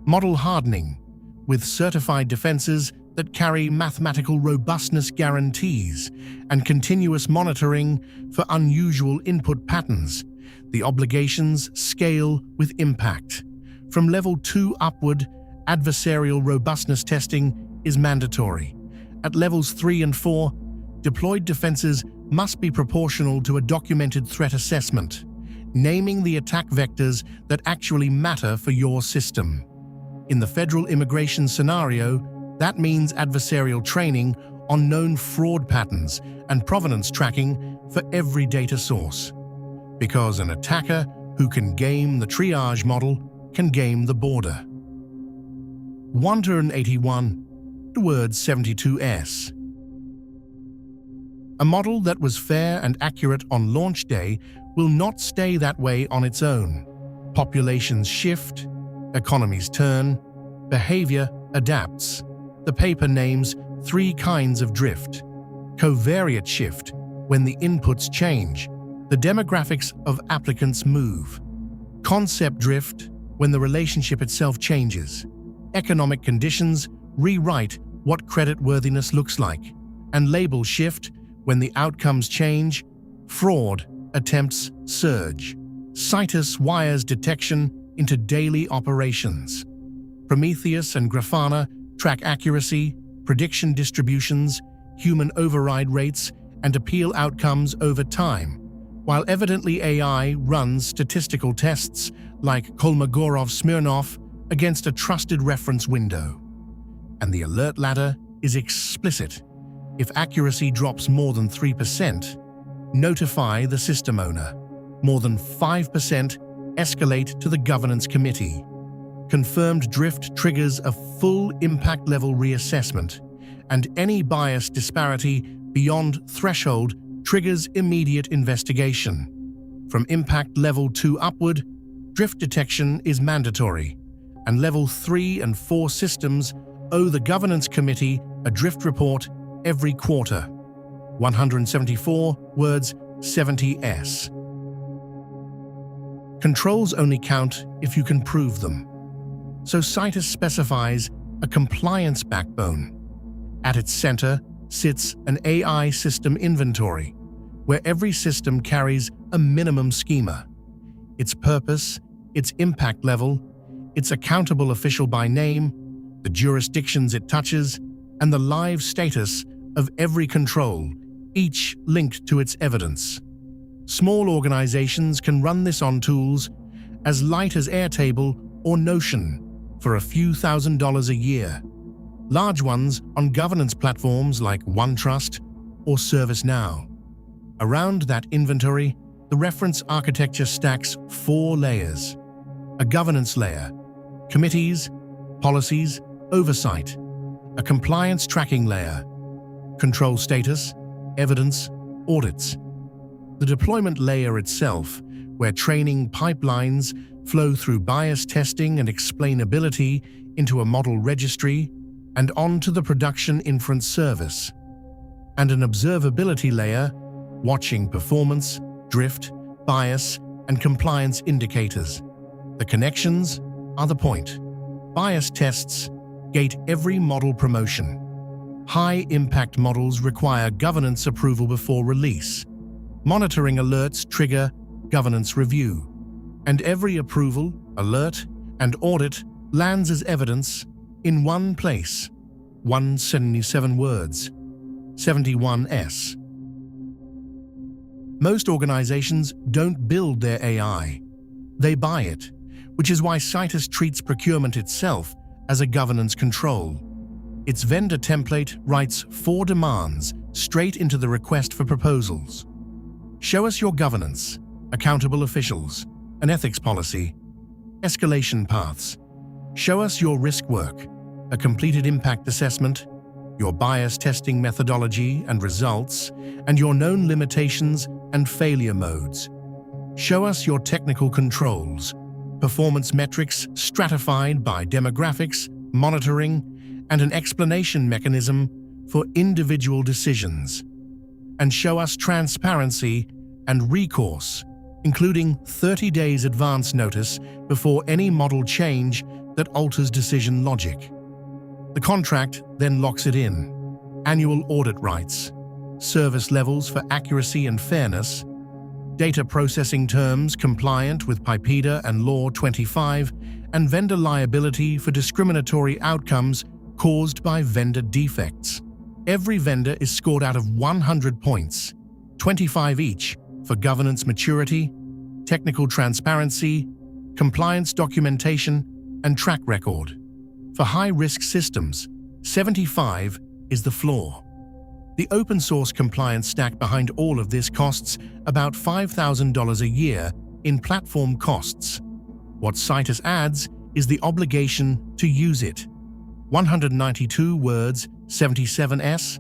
Model hardening, with certified defenses that carry mathematical robustness guarantees and continuous monitoring for unusual input patterns. The obligations scale with impact. From level 2 upward, adversarial robustness testing is mandatory. At levels 3 and 4, deployed defenses must be proportional to a documented threat assessment, naming the attack vectors that actually matter for your system. In the federal immigration scenario, that means adversarial training on known fraud patterns and provenance tracking for every data source. Because an attacker who can game the triage model can game the border. 181 words 72s. A model that was fair and accurate on launch day will not stay that way on its own. Populations shift, economies turn, behavior adapts. The paper names 3 kinds of drift. Covariate shift, when the inputs change, the demographics of applicants move. Concept drift, when the relationship itself changes. Economic conditions rewrite what creditworthiness looks like. And label shift, when the outcomes change, fraud attempts surge. Scitus wires detection into daily operations. Prometheus and Grafana track accuracy, prediction distributions, human override rates, and appeal outcomes over time, while evidently AI runs statistical tests like Kolmogorov-Smirnov against a trusted reference window. And the alert ladder is explicit. If accuracy drops more than 3%, notify the system owner. More than 5%, escalate to the governance committee. Confirmed drift triggers a full impact level reassessment, and any bias disparity beyond threshold triggers immediate investigation. From impact level 2 upward, drift detection is mandatory, and level 3 and 4 systems owe the governance committee a drift report every quarter. 174 words 70s. Controls only count if you can prove them. So Scitus specifies a compliance backbone. At its center sits an AI system inventory, where every system carries a minimum schema. Its purpose, its impact level, its accountable official by name, the jurisdictions it touches, and the live status of every control, each linked to its evidence. Small organizations can run this on tools as light as Airtable or Notion for a few $1,000s a year. Large ones on governance platforms like OneTrust or ServiceNow. Around that inventory, the reference architecture stacks 4 layers. A governance layer, committees, policies, oversight. A compliance tracking layer, control status, evidence, audits. The deployment layer itself, where training pipelines flow through bias testing and explainability into a model registry and onto the production inference service. And an observability layer, watching performance, drift, bias, and compliance indicators. The connections are the point. Bias tests gate every model promotion. High-impact models require governance approval before release. Monitoring alerts trigger governance review. And every approval, alert, and audit lands as evidence in one place. 177 words. 71S. Most organizations don't build their AI. They buy it, which is why Scitus treats procurement itself as a governance control. Its vendor template writes 4 demands straight into the request for proposals. Show us your governance, accountable officials, an ethics policy, escalation paths. Show us your risk work, a completed impact assessment, your bias testing methodology and results, and your known limitations and failure modes. Show us your technical controls, performance metrics stratified by demographics, monitoring, and an explanation mechanism for individual decisions. And show us transparency and recourse, including 30 days advance notice before any model change that alters decision logic. The contract then locks it in. Annual audit rights, service levels for accuracy and fairness, data processing terms compliant with PIPEDA and Law 25, and vendor liability for discriminatory outcomes caused by vendor defects. Every vendor is scored out of 100 points, 25 each, for governance maturity, technical transparency, compliance documentation, and track record. For high-risk systems, 75 is the floor. The open-source compliance stack behind all of this costs about $5,000 a year in platform costs. What Scitus adds is the obligation to use it. 192 words, 77S.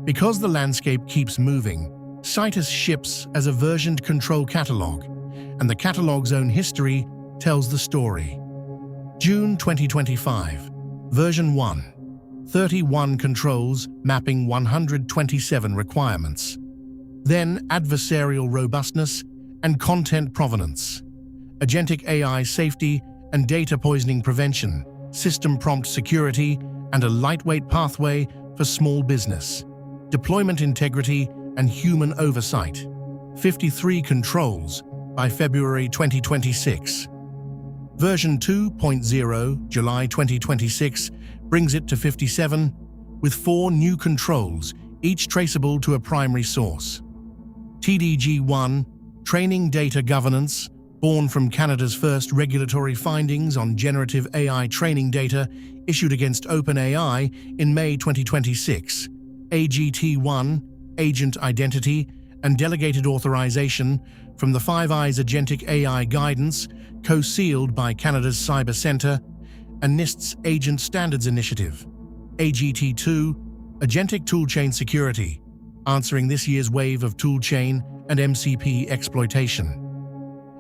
Because the landscape keeps moving, Scitus ships as a versioned control catalog, and the catalog's own history tells the story. June 2025, version 1. 31 controls mapping 127 requirements. Then adversarial robustness and content provenance, agentic AI safety and data poisoning prevention, system prompt security, and a lightweight pathway for small business, deployment integrity and human oversight. 53 controls by February 2026. Version 2.0, July 2026, brings it to 57, with 4 new controls, each traceable to a primary source. TDG1, Training Data Governance, born from Canada's first regulatory findings on generative AI training data issued against OpenAI in May 2026. AGT1, Agent Identity and Delegated Authorization from the Five Eyes Agentic AI Guidance, co-sealed by Canada's Cyber Centre and NIST's Agent Standards Initiative. AGT2, Agentic Toolchain Security, answering this year's wave of toolchain and MCP exploitation.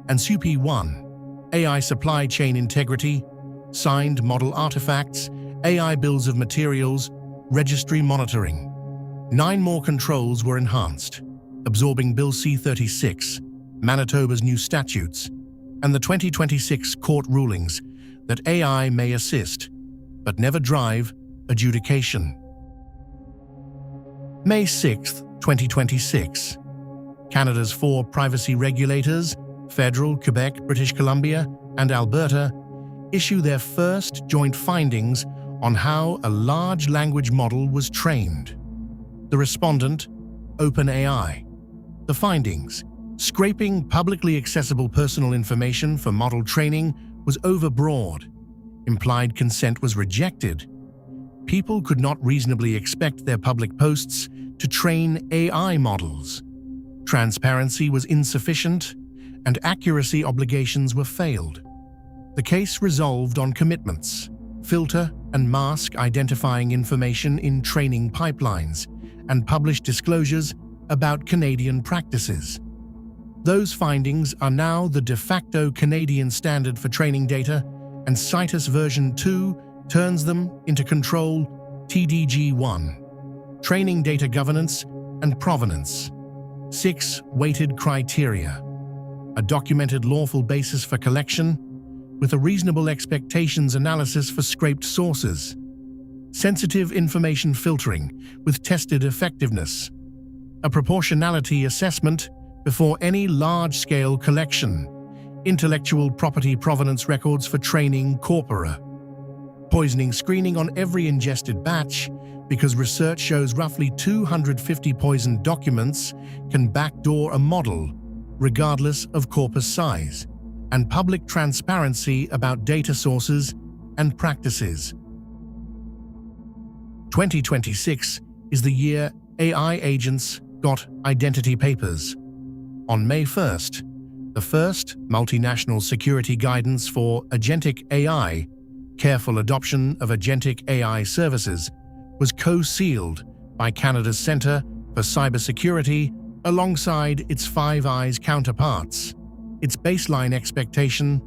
And SUPI-1, AI Supply Chain Integrity, Signed Model Artifacts, AI Bills of Materials, Registry Monitoring. 9 more controls were enhanced, absorbing Bill C-36, Manitoba's new statutes, and the 2026 court rulings that AI may assist, but never drive, adjudication. May 6, 2026. Canada's 4 privacy regulators, Federal, Quebec, British Columbia, and Alberta, issue their first joint findings on how a large language model was trained. The respondent, OpenAI. The findings: scraping publicly accessible personal information for model training was overbroad. Implied consent was rejected. People could not reasonably expect their public posts to train AI models. Transparency was insufficient, and accuracy obligations were failed. The case resolved on commitments, filter and mask identifying information in training pipelines, and publish disclosures about Canadian practices. Those findings are now the de facto Canadian standard for training data, and Scitus version 2 turns them into Control TDG1. Training Data Governance and provenance. 6. Weighted criteria. A documented lawful basis for collection, with a reasonable expectations analysis for scraped sources. Sensitive information filtering, with tested effectiveness. A proportionality assessment before any large-scale collection. Intellectual property provenance records for training corpora. Poisoning screening on every ingested batch, because research shows roughly 250 poisoned documents can backdoor a model, regardless of corpus size. And public transparency about data sources and practices. 2026 is the year AI agents got identity papers. On May 1st, the first multinational security guidance for agentic AI, careful adoption of agentic AI services, was co-sealed by Canada's Centre for Cybersecurity alongside its Five Eyes counterparts. Its baseline expectation: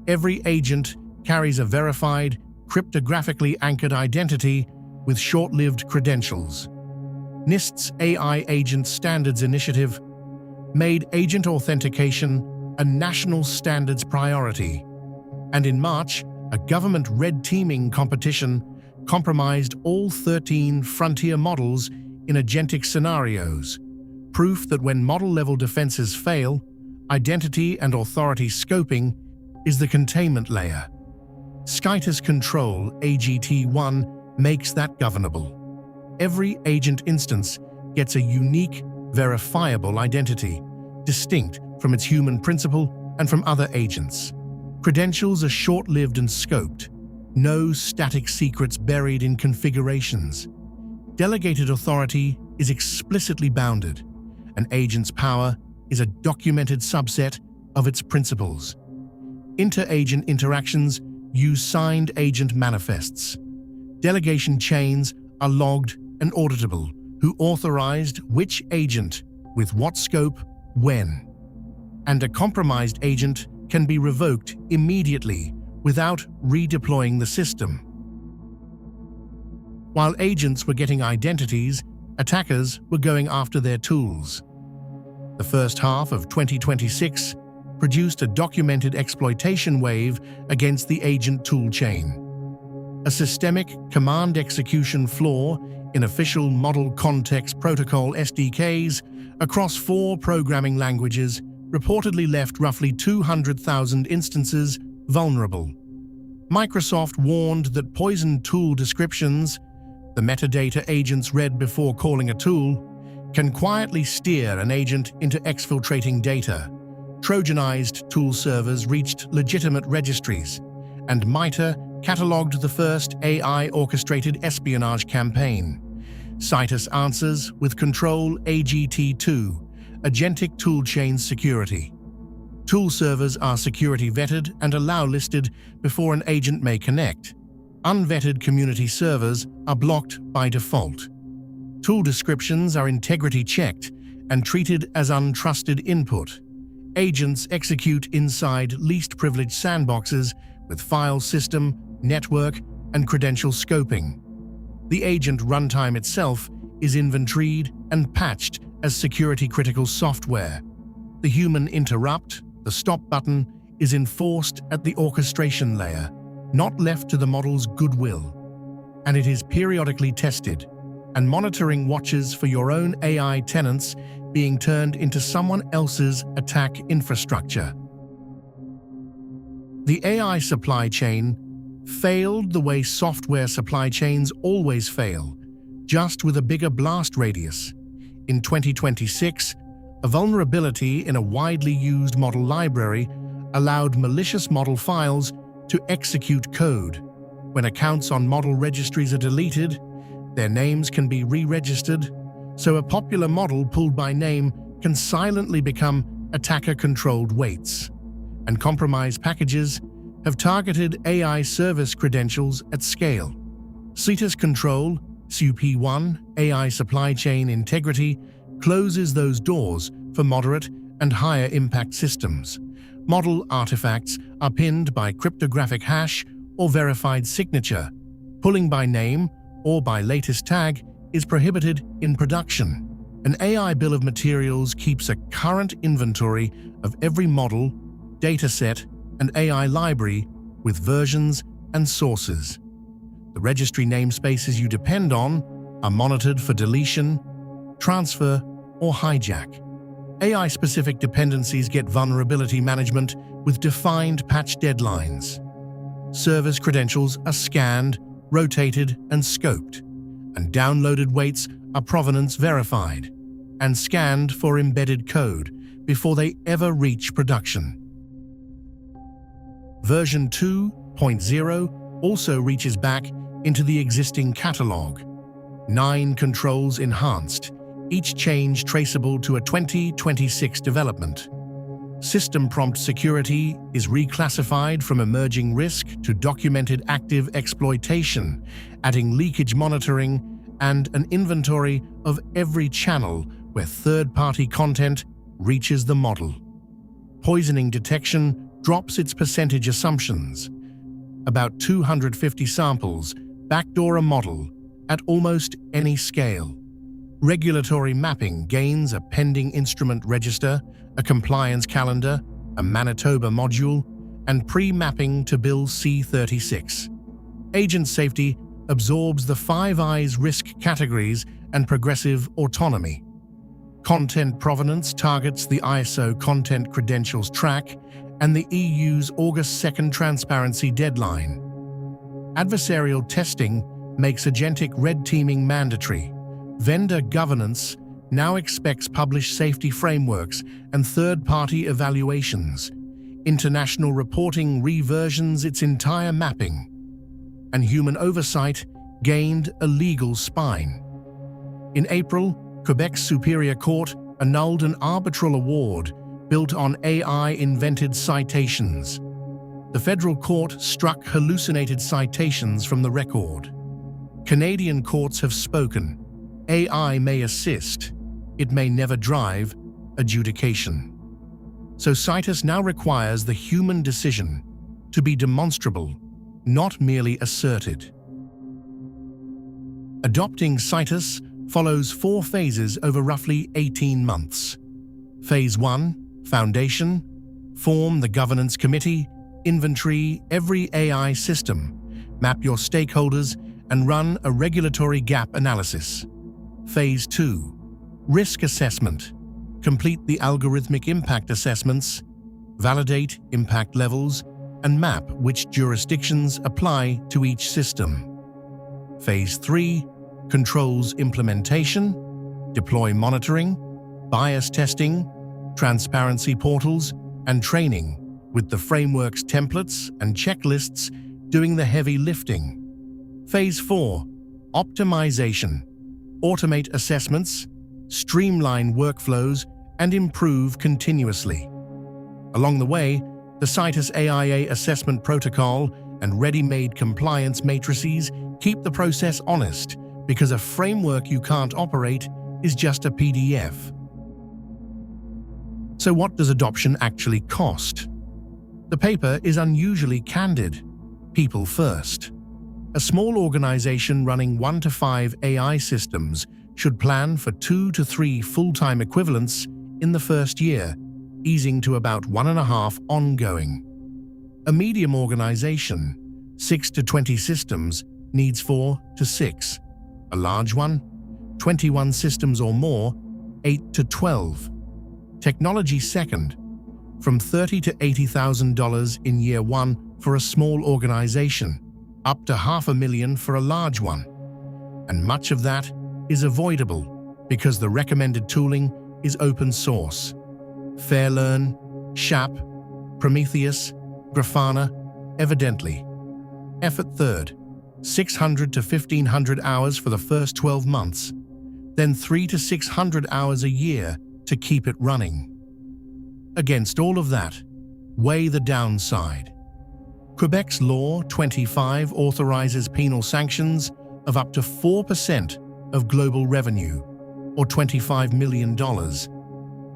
every agent carries a verified, cryptographically anchored identity with short-lived credentials. NIST's AI Agent Standards Initiative made agent authentication a national standards priority. And in March, a government red teaming competition compromised all 13 frontier models in agentic scenarios, proof that when model-level defenses fail, identity and authority scoping is the containment layer. Scitus Control AGT1 makes that governable. Every agent instance gets a unique, verifiable identity, distinct from its human principal and from other agents. Credentials are short-lived and scoped. No static secrets buried in configurations. Delegated authority is explicitly bounded. An agent's power is a documented subset of its principles. Inter-agent interactions use signed agent manifests. Delegation chains are logged and auditable. Who authorized which agent, with what scope, when. And a compromised agent can be revoked immediately without redeploying the system. While agents were getting identities, attackers were going after their tools. The first half of 2026 produced a documented exploitation wave against the agent toolchain. A systemic command execution flaw in official Model Context Protocol SDKs across 4 programming languages reportedly left roughly 200,000 instances vulnerable. Microsoft warned that poisoned tool descriptions, the metadata agents read before calling a tool, can quietly steer an agent into exfiltrating data. Trojanized tool servers reached legitimate registries, and MITRE catalogued the first AI-orchestrated espionage campaign. Scitus answers with Control AGT2, Agentic Toolchain Security. Tool servers are security vetted and allow listed before an agent may connect. Unvetted community servers are blocked by default. Tool descriptions are integrity checked and treated as untrusted input. Agents execute inside least privileged sandboxes with file system, network, and credential scoping. The agent runtime itself is inventoried and patched as security-critical software. The human interrupt, the stop button, is enforced at the orchestration layer, not left to the model's goodwill. And it is periodically tested, and monitoring watches for your own AI tenants being turned into someone else's attack infrastructure. The AI supply chain failed the way software supply chains always fail, just with a bigger blast radius. In 2026, a vulnerability in a widely used model library allowed malicious model files to execute code. When accounts on model registries are deleted, their names can be re-registered, so a popular model pulled by name can silently become attacker-controlled weights. And compromised packages have targeted AI service credentials at scale. Scitus Control, SUP1, AI supply chain integrity, closes those doors for moderate and higher impact systems. Model artifacts are pinned by cryptographic hash or verified signature. Pulling by name or by latest tag is prohibited in production. An AI bill of materials keeps a current inventory of every model, dataset, and AI library with versions and sources. The registry namespaces you depend on are monitored for deletion, transfer, or hijack. AI-specific dependencies get vulnerability management with defined patch deadlines. Service credentials are scanned, rotated, and scoped, and downloaded weights are provenance verified and scanned for embedded code before they ever reach production. Version 2.0 also reaches back into the existing catalog. 9 controls enhanced, each change traceable to a 2026 development. System prompt security is reclassified from emerging risk to documented active exploitation, adding leakage monitoring and an inventory of every channel where third-party content reaches the model. Poisoning detection drops its percentage assumptions. About 250 samples backdoor a model at almost any scale. Regulatory mapping gains a pending instrument register, a compliance calendar, a Manitoba module, and pre-mapping to Bill C-36. Agent safety absorbs the Five Eyes risk categories and progressive autonomy. Content provenance targets the ISO Content Credentials Track and the EU's August 2nd transparency deadline. Adversarial testing makes agentic red teaming mandatory. Vendor governance now expects published safety frameworks and third-party evaluations. International reporting reversions its entire mapping. And human oversight gained a legal spine. In April, Quebec's Superior Court annulled an arbitral award built on AI-invented citations. The federal court struck hallucinated citations from the record. Canadian courts have spoken. AI may assist, it may never drive adjudication. So Scitus now requires the human decision to be demonstrable, not merely asserted. Adopting Scitus follows 4 phases over roughly 18 months. Phase 1, Foundation, form the governance committee, inventory every AI system, map your stakeholders, and run a regulatory gap analysis. Phase 2, Risk Assessment. Complete the algorithmic impact assessments, validate impact levels, and map which jurisdictions apply to each system. Phase 3, Controls Implementation, deploy monitoring, bias testing, transparency portals, and training, with the framework's templates and checklists doing the heavy lifting. Phase 4, Optimization. Automate assessments, streamline workflows, and improve continuously. Along the way, the Scitus AIA assessment protocol and ready-made compliance matrices keep the process honest, because a framework you can't operate is just a PDF. So what does adoption actually cost? The paper is unusually candid. People first. A small organization running 1 to 5 AI systems should plan for 2 to 3 full-time equivalents in the first year, easing to about 1.5 ongoing. A medium organization, 6 to 20 systems, needs 4 to 6. A large one, 21 systems or more, 8 to 12. Technology second, from $30,000 to $80,000 in year 1 for a small organization, up to $500,000 for a large one. And much of that is avoidable because the recommended tooling is open source. Fairlearn, SHAP, Prometheus, Grafana, evidently. Effort third, 600 to 1,500 hours for the first 12 months, then 300 to 600 hours a year to keep it running. Against all of that, weigh the downside. Quebec's Law 25 authorizes penal sanctions of up to 4% of global revenue, or $25 million.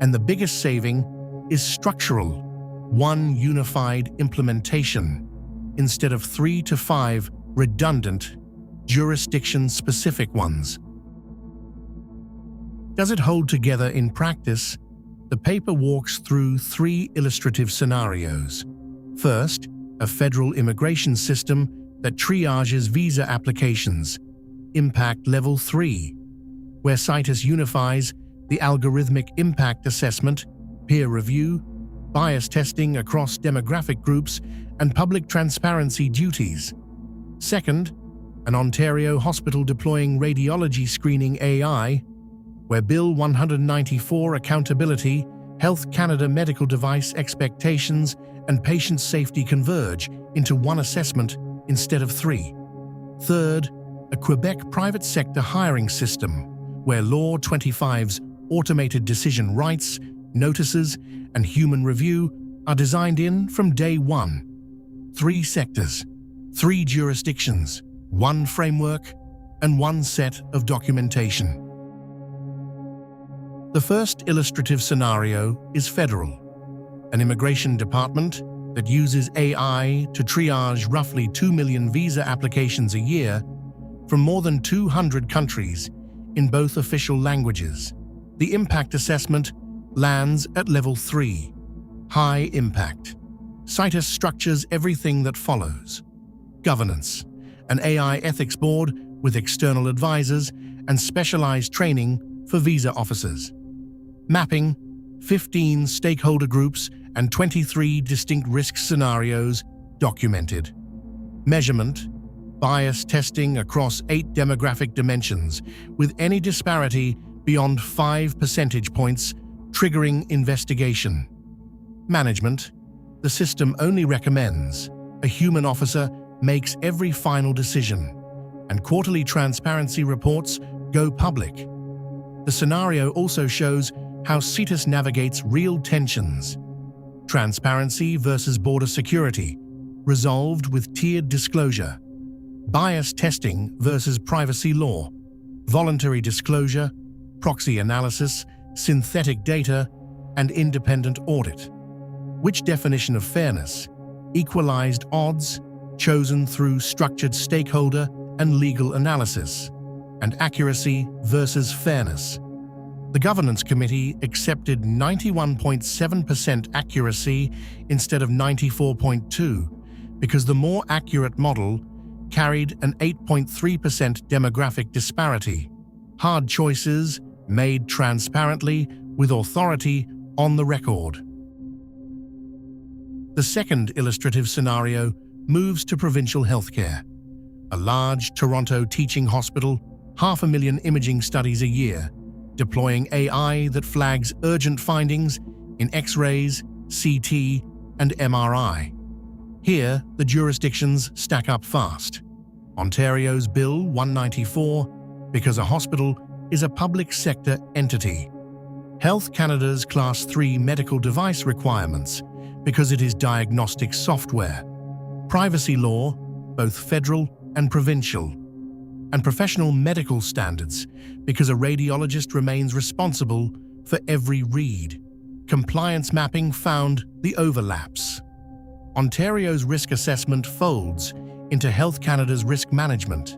And the biggest saving is structural, one unified implementation, instead of 3 to 5 redundant, jurisdiction-specific ones. Does it hold together in practice? The paper walks through 3 illustrative scenarios. First, a federal immigration system that triages visa applications, Impact Level 3, where Scitus unifies the algorithmic impact assessment, peer review, bias testing across demographic groups, and public transparency duties. Second, an Ontario hospital deploying radiology screening AI, where Bill 194 accountability, Health Canada medical device expectations, and patient safety converge into one assessment instead of 3. Third, a Quebec private sector hiring system, where Law 25's automated decision rights, notices, and human review are designed in from day one. 3 sectors, 3 jurisdictions, 1 framework, and 1 set of documentation. The first illustrative scenario is federal, an immigration department that uses AI to triage roughly 2 million visa applications a year from more than 200 countries in both official languages. The impact assessment lands at level 3, high impact. Scitus structures everything that follows: governance, an AI ethics board with external advisors and specialized training for visa officers. Mapping, 15 stakeholder groups and 23 distinct risk scenarios documented. Measurement, bias testing across 8 demographic dimensions, with any disparity beyond 5 percentage points triggering investigation. Management, the system only recommends. A human officer makes every final decision, and quarterly transparency reports go public. The scenario also shows how Scitus navigates real tensions. Transparency versus border security, resolved with tiered disclosure. Bias testing versus privacy law. Voluntary disclosure, proxy analysis, synthetic data, and independent audit. Which definition of fairness? Equalized odds, chosen through structured stakeholder and legal analysis. And accuracy versus fairness. The Governance Committee accepted 91.7% accuracy instead of 94.2% because the more accurate model carried an 8.3% demographic disparity. Hard choices made transparently with authority on the record. The second illustrative scenario moves to provincial healthcare. A large Toronto teaching hospital, 500,000 imaging studies a year, deploying AI that flags urgent findings in X-rays, CT, and MRI. Here, the jurisdictions stack up fast. Ontario's Bill 194, because a hospital is a public sector entity. Health Canada's Class 3 medical device requirements, because it is diagnostic software. Privacy law, both federal and provincial. And professional medical standards, because a radiologist remains responsible for every read. Compliance mapping found the overlaps. Ontario's risk assessment folds into Health Canada's risk management.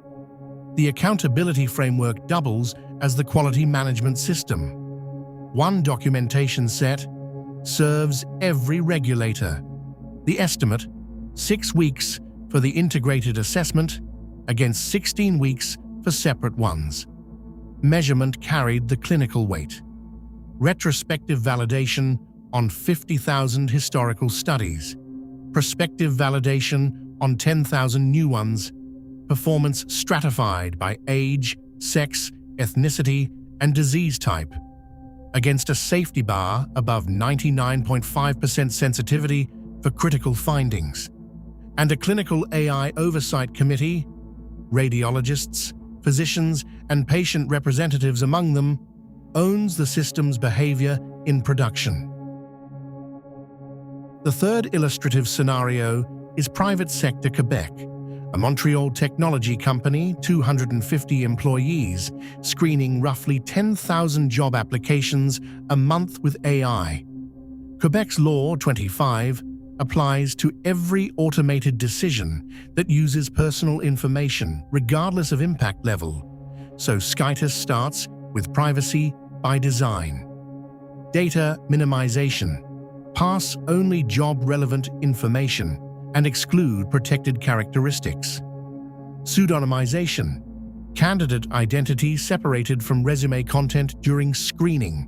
The accountability framework doubles as the quality management system. One documentation set serves every regulator. The estimate, 6 weeks for the integrated assessment, against 16 weeks for separate ones. Measurement carried the clinical weight. Retrospective validation on 50,000 historical studies. Prospective validation on 10,000 new ones. Performance stratified by age, sex, ethnicity, and disease type. Against a safety bar above 99.5% sensitivity for critical findings. And a clinical AI oversight committee, radiologists, physicians, and patient representatives among them, owns the system's behavior in production. The third illustrative scenario is private sector Quebec, a Montreal technology company, 250 employees, screening roughly 10,000 job applications a month with AI. Quebec's Law 25 applies to every automated decision that uses personal information, regardless of impact level. So Scitus starts with privacy, by design. Data minimization. Pass only job-relevant information and exclude protected characteristics. Pseudonymization. Candidate identity separated from resume content during screening.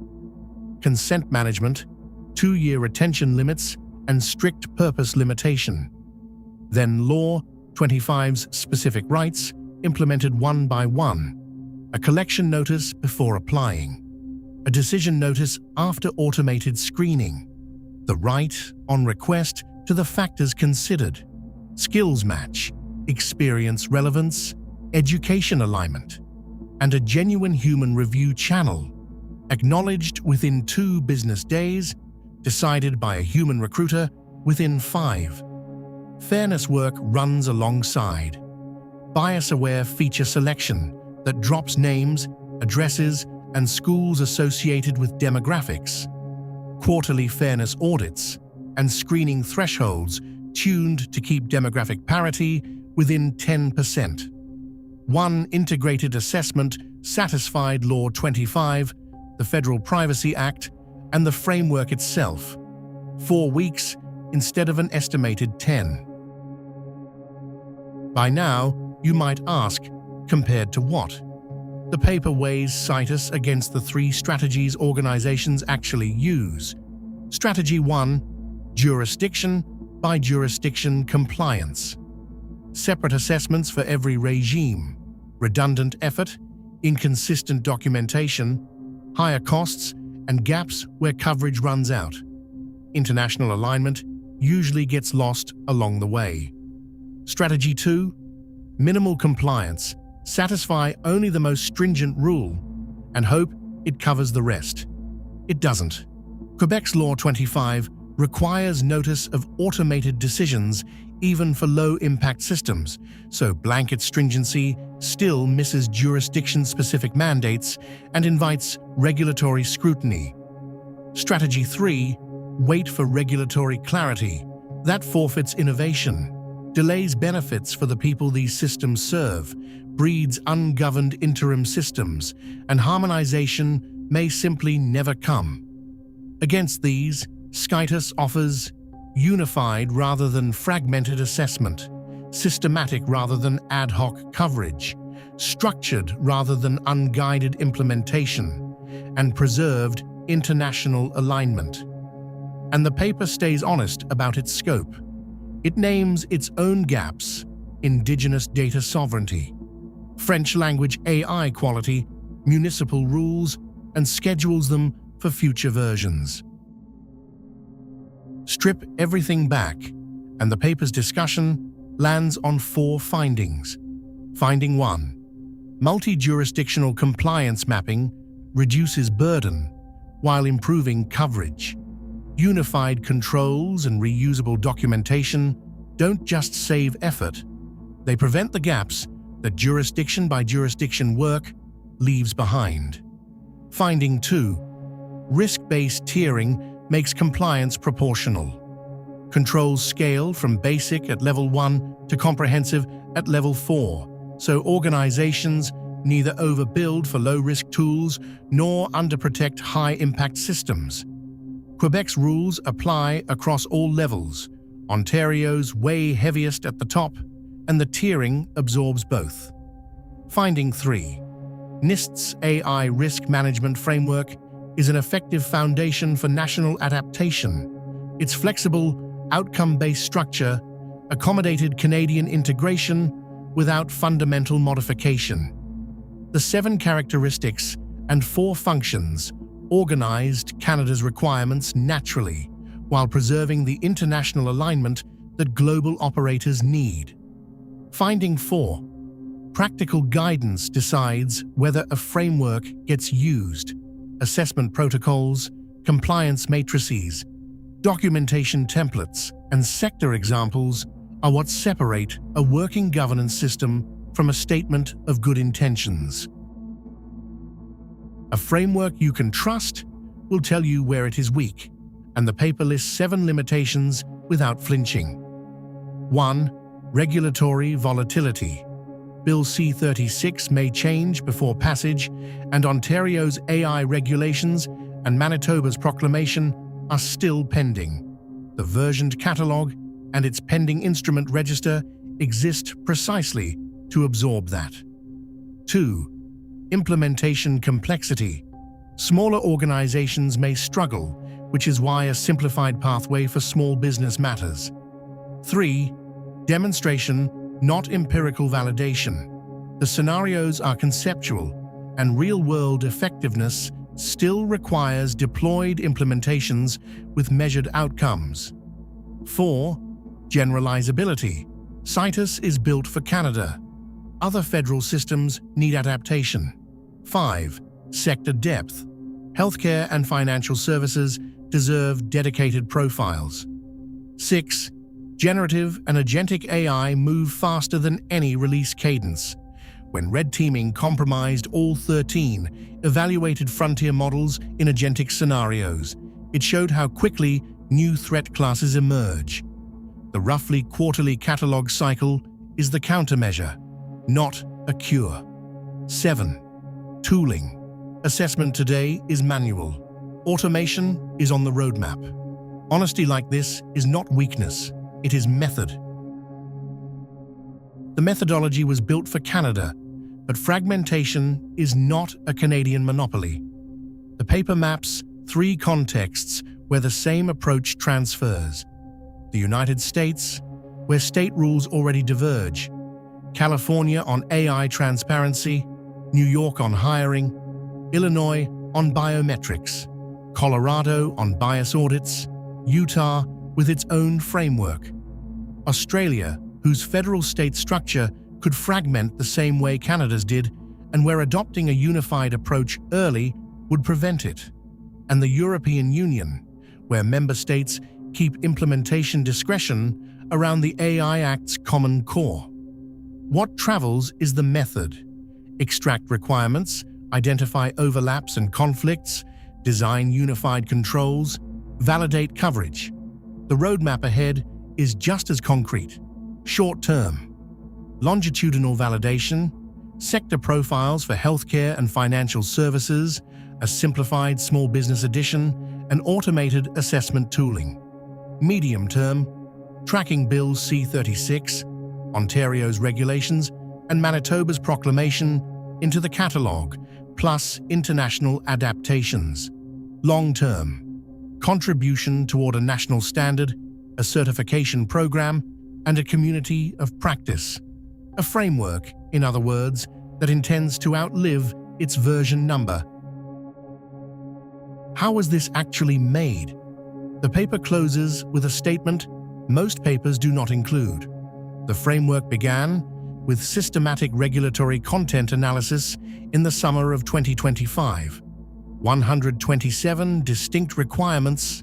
Consent management. 2-year retention limits and strict purpose limitation. Then Law 25's specific rights implemented one by one. A collection notice before applying. A decision notice after automated screening. The right, on request, to the factors considered. Skills match, experience relevance, education alignment, and a genuine human review channel, acknowledged within 2 business days, decided by a human recruiter within 5. Fairness work runs alongside. Bias-aware feature selection that drops names, addresses, and schools associated with demographics. Quarterly fairness audits and screening thresholds tuned to keep demographic parity within 10%. One integrated assessment satisfied Law 25, the Federal Privacy Act, and the framework itself. 4 weeks instead of an estimated 10. By now, you might ask, compared to what? The paper weighs Scitus against the 3 strategies organizations actually use. Strategy 1, jurisdiction by jurisdiction compliance. Separate assessments for every regime, redundant effort, inconsistent documentation, higher costs, and gaps where coverage runs out. International alignment usually gets lost along the way. Strategy 2, minimal compliance. Satisfy only the most stringent rule and hope it covers the rest. It doesn't. Quebec's Law 25 requires notice of automated decisions even for low-impact systems, so blanket stringency still misses jurisdiction-specific mandates and invites regulatory scrutiny. Strategy 3, wait for regulatory clarity. That forfeits innovation, delays benefits for the people these systems serve, breeds ungoverned interim systems, and harmonization may simply never come. Against these, Scitus offers unified rather than fragmented assessment, systematic rather than ad hoc coverage, structured rather than unguided implementation, and preserved international alignment. And the paper stays honest about its scope. It names its own gaps: indigenous data sovereignty, French language AI quality, municipal rules, and schedules them for future versions. Strip everything back, and the paper's discussion lands on 4 findings. Finding 1. Multi-jurisdictional compliance mapping reduces burden while improving coverage. Unified controls and reusable documentation don't just save effort, they prevent the gaps that jurisdiction by jurisdiction work leaves behind. Finding 2. Risk-based tiering makes compliance proportional. Controls scale from basic at level 1 to comprehensive at level 4, so organizations neither overbuild for low-risk tools nor underprotect high-impact systems. Quebec's rules apply across all levels. Ontario's way heaviest at the top, and the tiering absorbs both. Finding 3. NIST's AI risk management framework is an effective foundation for national adaptation. Its flexible, outcome-based structure accommodated Canadian integration without fundamental modification. The 7 characteristics and 4 functions organized Canada's requirements naturally, while preserving the international alignment that global operators need. Finding 4. Practical guidance decides whether a framework gets used. Assessment protocols, compliance matrices, documentation templates, and sector examples are what separate a working governance system from a statement of good intentions. A framework you can trust will tell you where it is weak, and the paper lists 7 limitations without flinching. 1. Regulatory volatility. Bill C-36 may change before passage, and Ontario's AI regulations and Manitoba's proclamation are still pending. The versioned catalogue and its pending instrument register exist precisely to absorb that. 2. Implementation complexity. Smaller organizations may struggle, which is why a simplified pathway for small business matters. 3. Demonstration, not empirical validation. The scenarios are conceptual, and real-world effectiveness still requires deployed implementations with measured outcomes. 4. Generalizability. Scitus is built for Canada. Other federal systems need adaptation. 5. Sector depth. Healthcare and financial services deserve dedicated profiles. 6. Generative and agentic AI move faster than any release cadence. When red teaming compromised all 13 evaluated frontier models in agentic scenarios, it showed how quickly new threat classes emerge. The roughly quarterly catalog cycle is the countermeasure, not a cure. 7. Tooling. Assessment today is manual. Automation is on the roadmap. Honesty like this is not weakness, it is method. The methodology was built for Canada, but fragmentation is not a Canadian monopoly. The paper maps 3 contexts where the same approach transfers: the United States, where state rules already diverge; California on AI transparency; New York on hiring; Illinois on biometrics; Colorado on bias audits; Utah with its own framework; Australia, whose federal state structure could fragment the same way Canada's did, and where adopting a unified approach early would prevent it; and the European Union, where member states keep implementation discretion around the AI Act's common core. What travels is the method. Extract requirements, identify overlaps and conflicts, design unified controls, validate coverage. The roadmap ahead is just as concrete. Short-term: longitudinal validation, sector profiles for healthcare and financial services, a simplified small business edition, and automated assessment tooling. Medium-term: tracking Bill C-36, Ontario's regulations, and Manitoba's proclamation into the catalogue, plus international adaptations. Long-term: contribution toward a national standard, a certification program, and a community of practice. A framework, in other words, that intends to outlive its version number. How was this actually made? The paper closes with a statement most papers do not include. The framework began with systematic regulatory content analysis in the summer of 2025. 127 distinct requirements,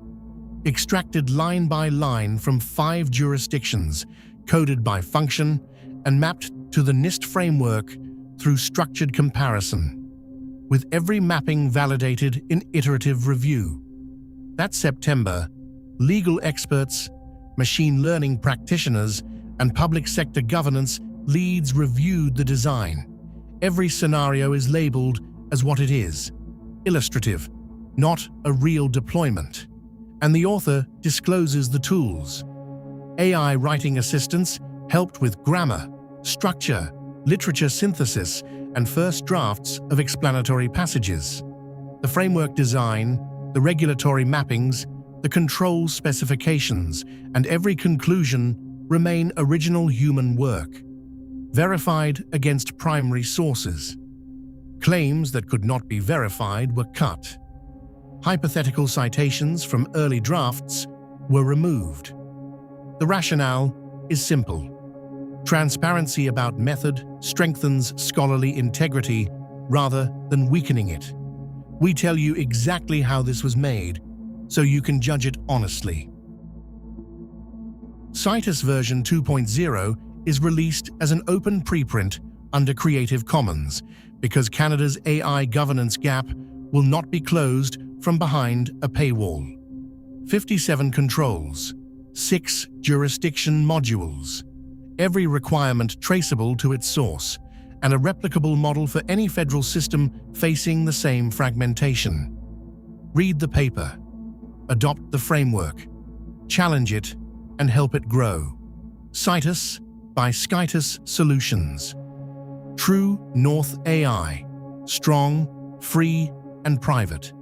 extracted line by line from 5 jurisdictions, coded by function, and mapped to the NIST framework through structured comparison, with every mapping validated in iterative review. That September, legal experts, machine learning practitioners, and public sector governance leads reviewed the design. Every scenario is labeled as what it is: illustrative, not a real deployment. And the author discloses the tools. AI writing assistants helped with grammar, structure, literature synthesis, and first drafts of explanatory passages. The framework design, the regulatory mappings, the control specifications, and every conclusion remain original human work, verified against primary sources. Claims that could not be verified were cut. Hypothetical citations from early drafts were removed. The rationale is simple. Transparency about method strengthens scholarly integrity rather than weakening it. We tell you exactly how this was made, so you can judge it honestly. Scitus version 2.0 is released as an open preprint under Creative Commons because Canada's AI governance gap will not be closed from behind a paywall. 57 controls, 6 jurisdiction modules, every requirement traceable to its source, and a replicable model for any federal system facing the same fragmentation. Read the paper, adopt the framework, challenge it, and help it grow. Scitus by Scitus Solutions. True North AI. Strong, free, and private.